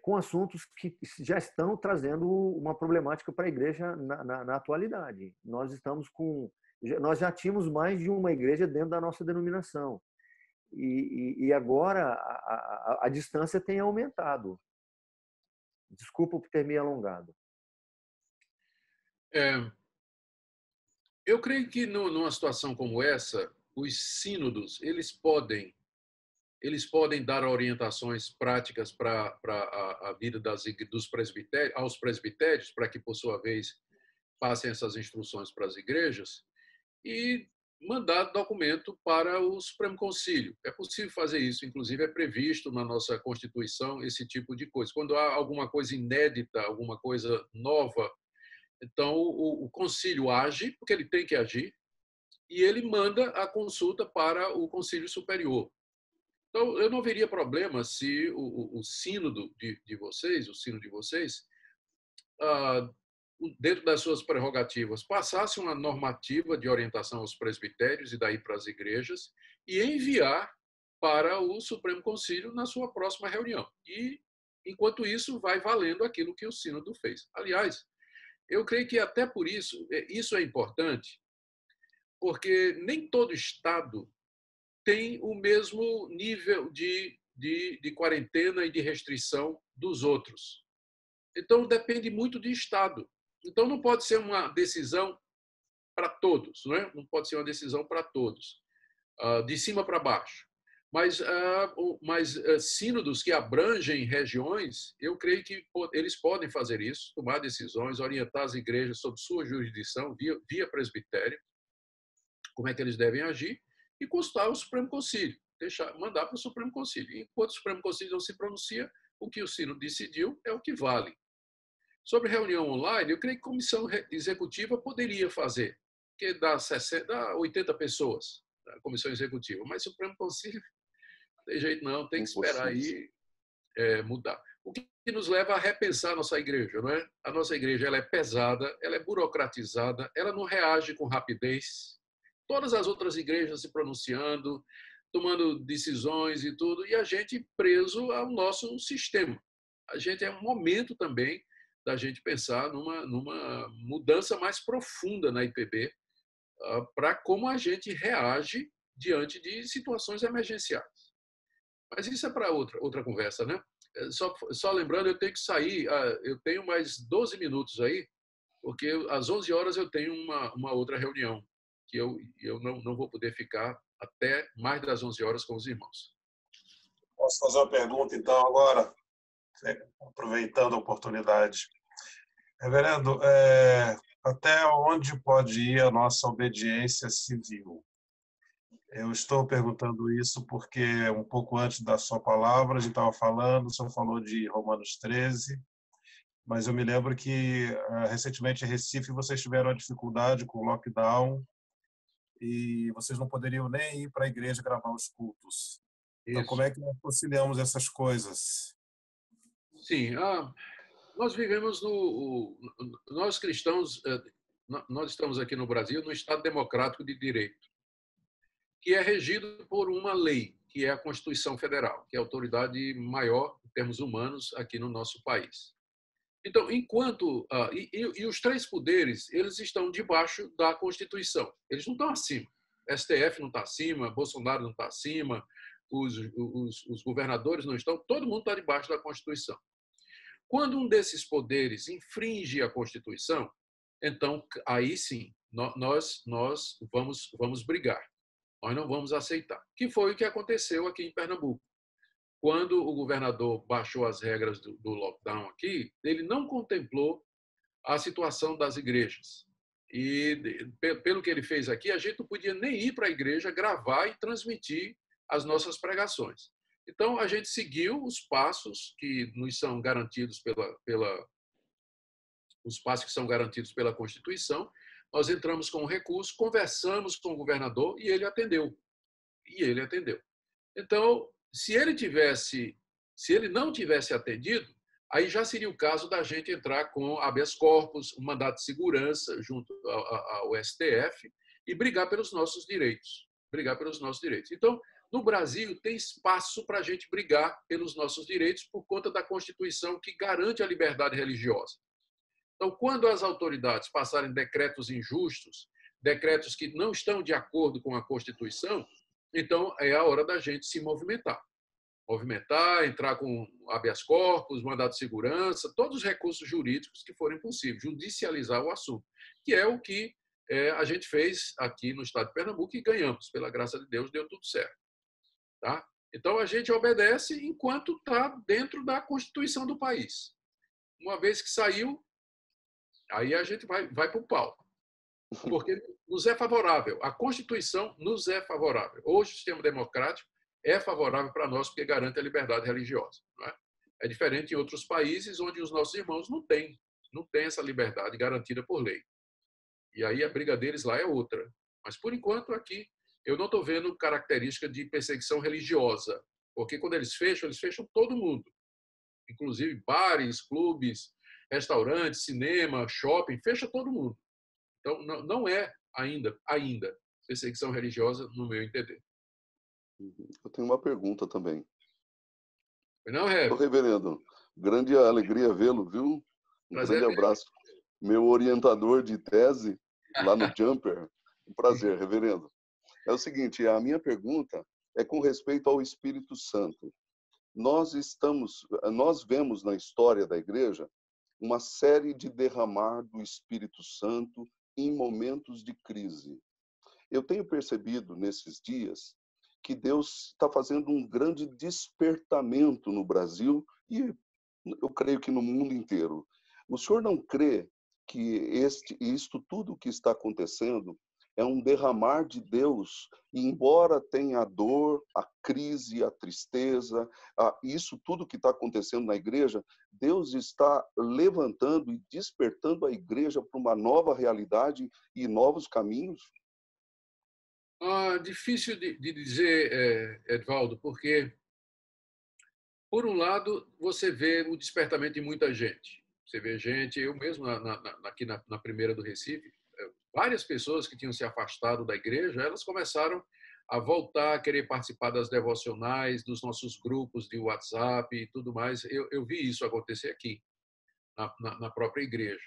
Com assuntos que já estão trazendo uma problemática para a igreja na atualidade. Nós já tínhamos mais de uma igreja dentro da nossa denominação. E agora a distância tem aumentado. Desculpa por ter me alongado.
Eu creio que numa situação como essa, os sínodos eles podem dar orientações práticas para a vida dos presbitérios, aos presbitérios, para que, por sua vez, passem essas instruções para as igrejas e mandar documento para o Supremo Concílio. É possível fazer isso, inclusive é previsto na nossa Constituição esse tipo de coisa. Quando há alguma coisa inédita, alguma coisa nova, então o Concílio age, porque ele tem que agir, e ele manda a consulta para o Concílio Superior. Então, eu não veria problema se o sínodo de vocês, o sínodo de vocês, dentro das suas prerrogativas, passasse uma normativa de orientação aos presbitérios e daí para as igrejas e enviar para o Supremo Concílio na sua próxima reunião. E, enquanto isso, vai valendo aquilo que o sínodo fez. Aliás, eu creio que até por isso, isso é importante, porque nem todo Estado tem o mesmo nível de quarentena e de restrição dos outros. Então, depende muito de Estado. Então, não pode ser uma decisão para todos, não é? Não pode ser uma decisão para todos, de cima para baixo. Mas sínodos que abrangem regiões, eu creio que eles podem fazer isso, tomar decisões, orientar as igrejas sob sua jurisdição, via presbitério, como é que eles devem agir, e consultar o Supremo Concílio, mandar para o Supremo Concílio. Enquanto o Supremo Concílio não se pronuncia, o que o sínodo decidiu é o que vale. Sobre reunião online, eu creio que a comissão executiva poderia fazer, porque dá 80 pessoas, a comissão executiva, mas o Supremo Concílio não tem jeito não, tem que esperar aí mudar. O que nos leva a repensar a nossa igreja, não é? A nossa igreja ela é pesada, ela é burocratizada, ela não reage com rapidez. Todas as outras igrejas se pronunciando, tomando decisões e tudo, e a gente preso ao nosso sistema. A gente é um momento também da gente pensar numa mudança mais profunda na IPB para como a gente reage diante de situações emergenciais. Mas isso é para outra conversa, né? Só lembrando, eu tenho que sair, eu tenho mais 12 minutos aí, porque às 11 horas eu tenho uma outra reunião, que eu não vou poder ficar até mais das 11 horas com os irmãos.
Posso fazer uma pergunta, então, agora, aproveitando a oportunidade. Reverendo, até onde pode ir a nossa obediência civil? Eu estou perguntando isso porque, um pouco antes da sua palavra, a gente estava falando, o senhor falou de Romanos 13, mas eu me lembro que, recentemente, em Recife, vocês tiveram uma dificuldade com o lockdown e vocês não poderiam nem ir para a igreja gravar os cultos. Então, como é que nós conciliamos essas coisas?
Sim, nós vivemos nós cristãos, nós estamos aqui no Brasil, no Estado Democrático de Direito, que é regido por uma lei, que é a Constituição Federal, que é a autoridade maior em termos humanos aqui no nosso país. Então, enquanto e os três poderes, eles estão debaixo da Constituição. Eles não estão acima. STF não está acima, Bolsonaro não está acima, os governadores não estão. Todo mundo está debaixo da Constituição. Quando um desses poderes infringe a Constituição, então aí sim nós vamos brigar. Nós não vamos aceitar. Que foi o que aconteceu aqui em Pernambuco. Quando o governador baixou as regras do lockdown aqui, ele não contemplou a situação das igrejas. E, pelo que ele fez aqui, a gente não podia nem ir para a igreja gravar e transmitir as nossas pregações. Então, a gente seguiu os passos que nos são garantidos os passos que são garantidos pela Constituição. Nós entramos com um recurso, conversamos com o governador e ele atendeu. Então, se ele não tivesse atendido, aí já seria o caso da gente entrar com habeas corpus, um mandato de segurança junto ao STF e brigar pelos nossos direitos. Então, no Brasil, tem espaço para a gente brigar pelos nossos direitos por conta da Constituição que garante a liberdade religiosa. Então, quando as autoridades passarem decretos injustos, decretos que não estão de acordo com a Constituição, então é a hora da gente se movimentar, entrar com habeas corpus, mandado de segurança, todos os recursos jurídicos que forem possíveis, judicializar o assunto, que é o que a gente fez aqui no estado de Pernambuco e ganhamos, pela graça de Deus, deu tudo certo. Tá? Então, a gente obedece enquanto está dentro da Constituição do país. Uma vez que saiu, aí a gente vai para o pau. Porque nos é favorável. A Constituição nos é favorável. Hoje, o sistema democrático é favorável para nós porque garante a liberdade religiosa. Não é? É diferente em outros países onde os nossos irmãos não têm essa liberdade garantida por lei. E aí a briga deles lá é outra. Mas, por enquanto, aqui, eu não estou vendo característica de perseguição religiosa. Porque quando eles fecham todo mundo. Inclusive bares, clubes, restaurantes, cinema, shopping, fecha todo mundo. Então, não é ainda perseguição religiosa, no meu entender.
Eu tenho uma pergunta também.
Não, Rev?
Ô, reverendo, grande alegria vê-lo, viu? Um
Prazer
grande abraço. Meu orientador de tese lá no Jumper. Um prazer, reverendo. É o seguinte, a minha pergunta é com respeito ao Espírito Santo. Nós vemos na história da igreja uma série de derramar do Espírito Santo em momentos de crise. Eu tenho percebido nesses dias que Deus está fazendo um grande despertamento no Brasil e eu creio que no mundo inteiro. O senhor não crê que isto tudo que está acontecendo é um derramar de Deus, e embora tenha a dor, a crise, a tristeza, isso tudo que está acontecendo na igreja, Deus está levantando e despertando a igreja para uma nova realidade e novos caminhos?
Difícil de dizer, Edvaldo, porque, por um lado, você vê o despertamento de muita gente. Você vê gente, eu mesmo, aqui na primeira do Recife, várias pessoas que tinham se afastado da igreja, elas começaram a voltar a querer participar das devocionais, dos nossos grupos de WhatsApp e tudo mais. Eu vi isso acontecer aqui, na própria igreja.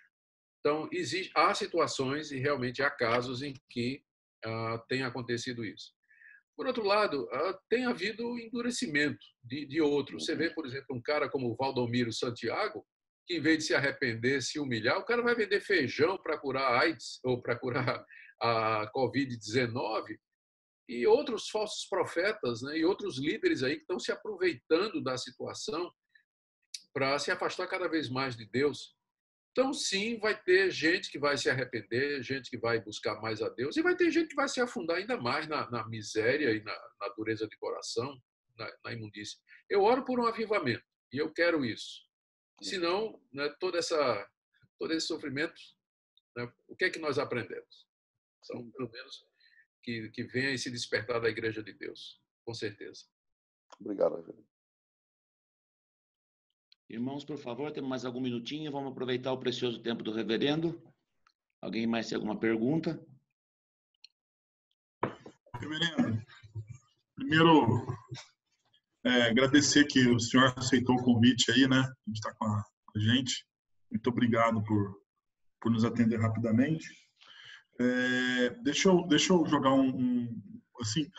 Então, há situações e realmente há casos em que tem acontecido isso. Por outro lado, tem havido endurecimento de outros. Você vê, por exemplo, um cara como o Valdomiro Santiago, que em vez de se arrepender, se humilhar, o cara vai vender feijão para curar a AIDS ou para curar a Covid-19, e outros falsos profetas, né, e outros líderes aí que estão se aproveitando da situação para se afastar cada vez mais de Deus. Então, sim, vai ter gente que vai se arrepender, gente que vai buscar mais a Deus, e vai ter gente que vai se afundar ainda mais na miséria e na dureza de coração, na imundícia. Eu oro por um avivamento, e eu quero isso. Senão, né, todo esse sofrimento, né, o que é que nós aprendemos? Então, pelo menos, que venha esse despertar da Igreja de Deus, com certeza.
Obrigado, reverendo.
Irmãos, por favor, temos mais algum minutinho. Vamos aproveitar o precioso tempo do reverendo. Alguém mais tem alguma pergunta?
Reverendo, primeiro, agradecer que o senhor aceitou o convite aí, né? De estar com a gente. Muito obrigado por nos atender rapidamente. Deixa eu jogar assim,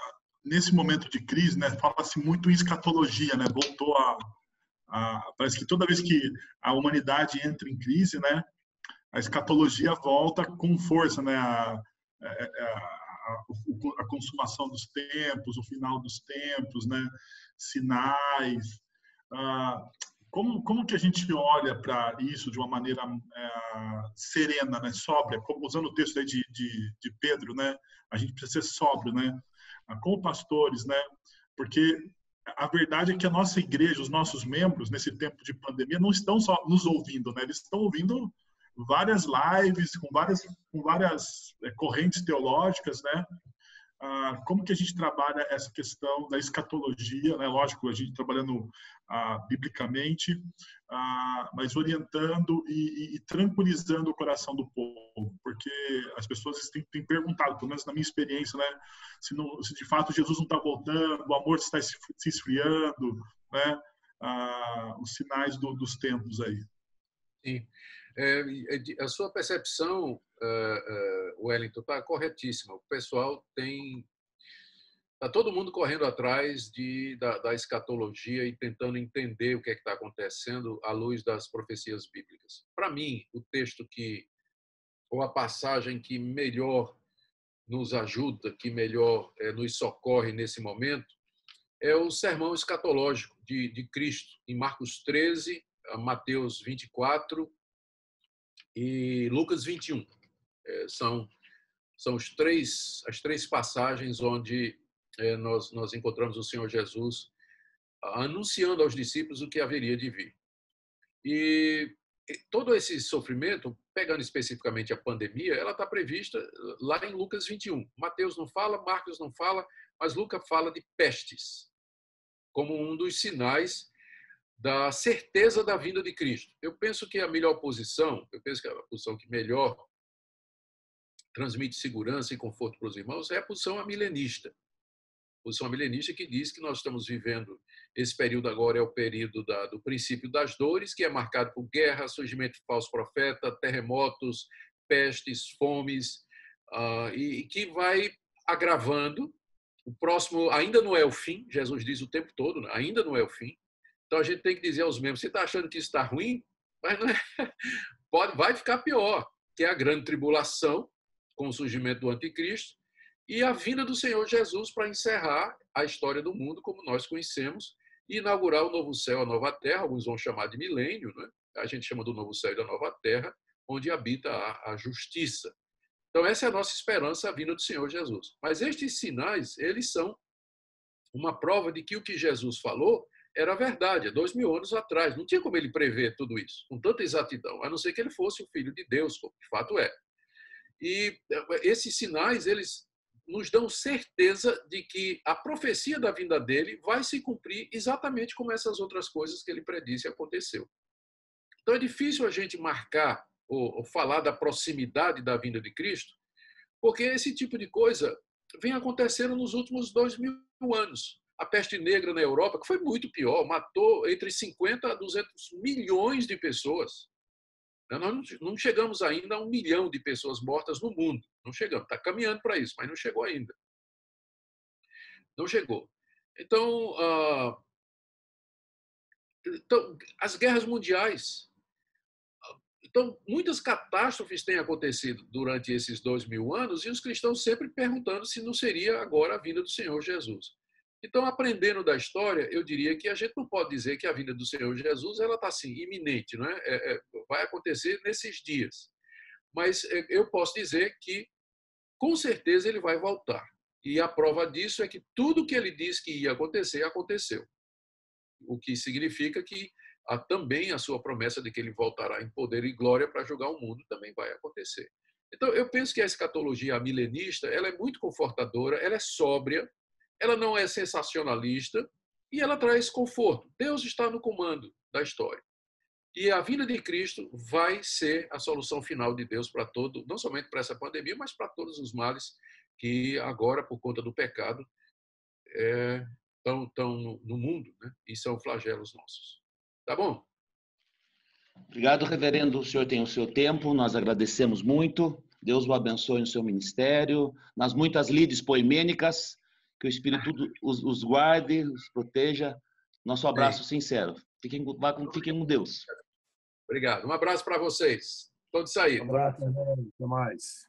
nesse momento de crise, né? Fala-se muito em escatologia, né? Voltou parece que toda vez que a humanidade entra em crise, né? A escatologia volta com força, né? A consumação dos tempos, o final dos tempos, né? Sinais. Como que a gente olha para isso de uma maneira serena, né? Sóbria, como usando o texto aí de Pedro, né? A gente precisa ser sóbrio, né? Como pastores, né? Porque a verdade é que a nossa igreja, os nossos membros, nesse tempo de pandemia, não estão só nos ouvindo, né? Eles estão ouvindo várias lives com várias correntes teológicas, né? Como que a gente trabalha essa questão da escatologia, né? Lógico, a gente trabalhando biblicamente, mas orientando e tranquilizando o coração do povo, porque as pessoas têm perguntado, pelo menos na minha experiência, né? Se de fato Jesus não está voltando, o amor está se esfriando, né? Os sinais dos tempos aí.
Sim. A sua percepção, Wellington, está corretíssima. O pessoal está todo mundo correndo atrás da escatologia e tentando entender o que é que está acontecendo à luz das profecias bíblicas. Para mim, o texto ou a passagem que melhor nos ajuda, que melhor nos socorre nesse momento, é o sermão escatológico de Cristo, em Marcos 13, Mateus 24 e Lucas 21. São as três passagens onde nós encontramos o Senhor Jesus anunciando aos discípulos o que haveria de vir. E todo esse sofrimento, pegando especificamente a pandemia, ela está prevista lá em Lucas 21. Mateus não fala, Marcos não fala, mas Lucas fala de pestes, como um dos sinais da certeza da vinda de Cristo. Eu penso que a melhor posição, a posição que melhor transmite segurança e conforto para os irmãos é a posição amilenista. A posição amilenista que diz que nós estamos vivendo, esse período agora é o período do princípio das dores, que é marcado por guerra, surgimento de falso profeta, terremotos, pestes, fomes, e que vai agravando. O próximo ainda não é o fim, Jesus diz o tempo todo, né? Ainda não é o fim. Então a gente tem que dizer aos membros, você está achando que isso está ruim? Mas não é. Vai ficar pior, que é a grande tribulação, com o surgimento do anticristo, e a vinda do Senhor Jesus para encerrar a história do mundo como nós conhecemos e inaugurar o novo céu, a nova terra, alguns vão chamar de milênio, né? A gente chama do novo céu e da nova terra, onde habita a justiça. Então essa é a nossa esperança, a vinda do Senhor Jesus. Mas estes sinais, eles são uma prova de que o que Jesus falou era verdade, há 2000 anos atrás. Não tinha como ele prever tudo isso com tanta exatidão, a não ser que ele fosse o Filho de Deus, como de fato é. E esses sinais, eles nos dão certeza de que a profecia da vinda dele vai se cumprir exatamente como essas outras coisas que ele predisse aconteceu. Então é difícil a gente marcar ou falar da proximidade da vinda de Cristo, porque esse tipo de coisa vem acontecendo nos últimos 2000 anos. A peste negra na Europa, que foi muito pior, matou entre 50 a 200 milhões de pessoas. Nós não chegamos ainda a 1 milhão de pessoas mortas no mundo. Não chegamos. Está caminhando para isso, mas não chegou ainda. Não chegou. Então, as guerras mundiais. Então, muitas catástrofes têm acontecido durante esses 2000 anos e os cristãos sempre perguntando se não seria agora a vinda do Senhor Jesus. Então, aprendendo da história, eu diria que a gente não pode dizer que a vinda do Senhor Jesus ela está assim, iminente, não é? Vai acontecer nesses dias. Mas eu posso dizer que, com certeza, ele vai voltar. E a prova disso é que tudo que ele disse que ia acontecer, aconteceu. O que significa que também a sua promessa de que ele voltará em poder e glória para julgar o mundo também vai acontecer. Então, eu penso que a escatologia milenista ela é muito confortadora, ela é sóbria, ela não é sensacionalista e ela traz conforto. Deus está no comando da história. E a vinda de Cristo vai ser a solução final de Deus para todo, não somente para essa pandemia, mas para todos os males que agora, por conta do pecado, estão no mundo, né? E são flagelos nossos. Tá bom?
Obrigado, reverendo. O senhor tem o seu tempo, nós agradecemos muito. Deus o abençoe no seu ministério, nas muitas lides poemênicas, que o Espírito os guarde, os proteja. Nosso abraço sincero. Fiquem com Deus.
Obrigado. Um abraço para vocês. Todos saídos.
Um abraço, até mais.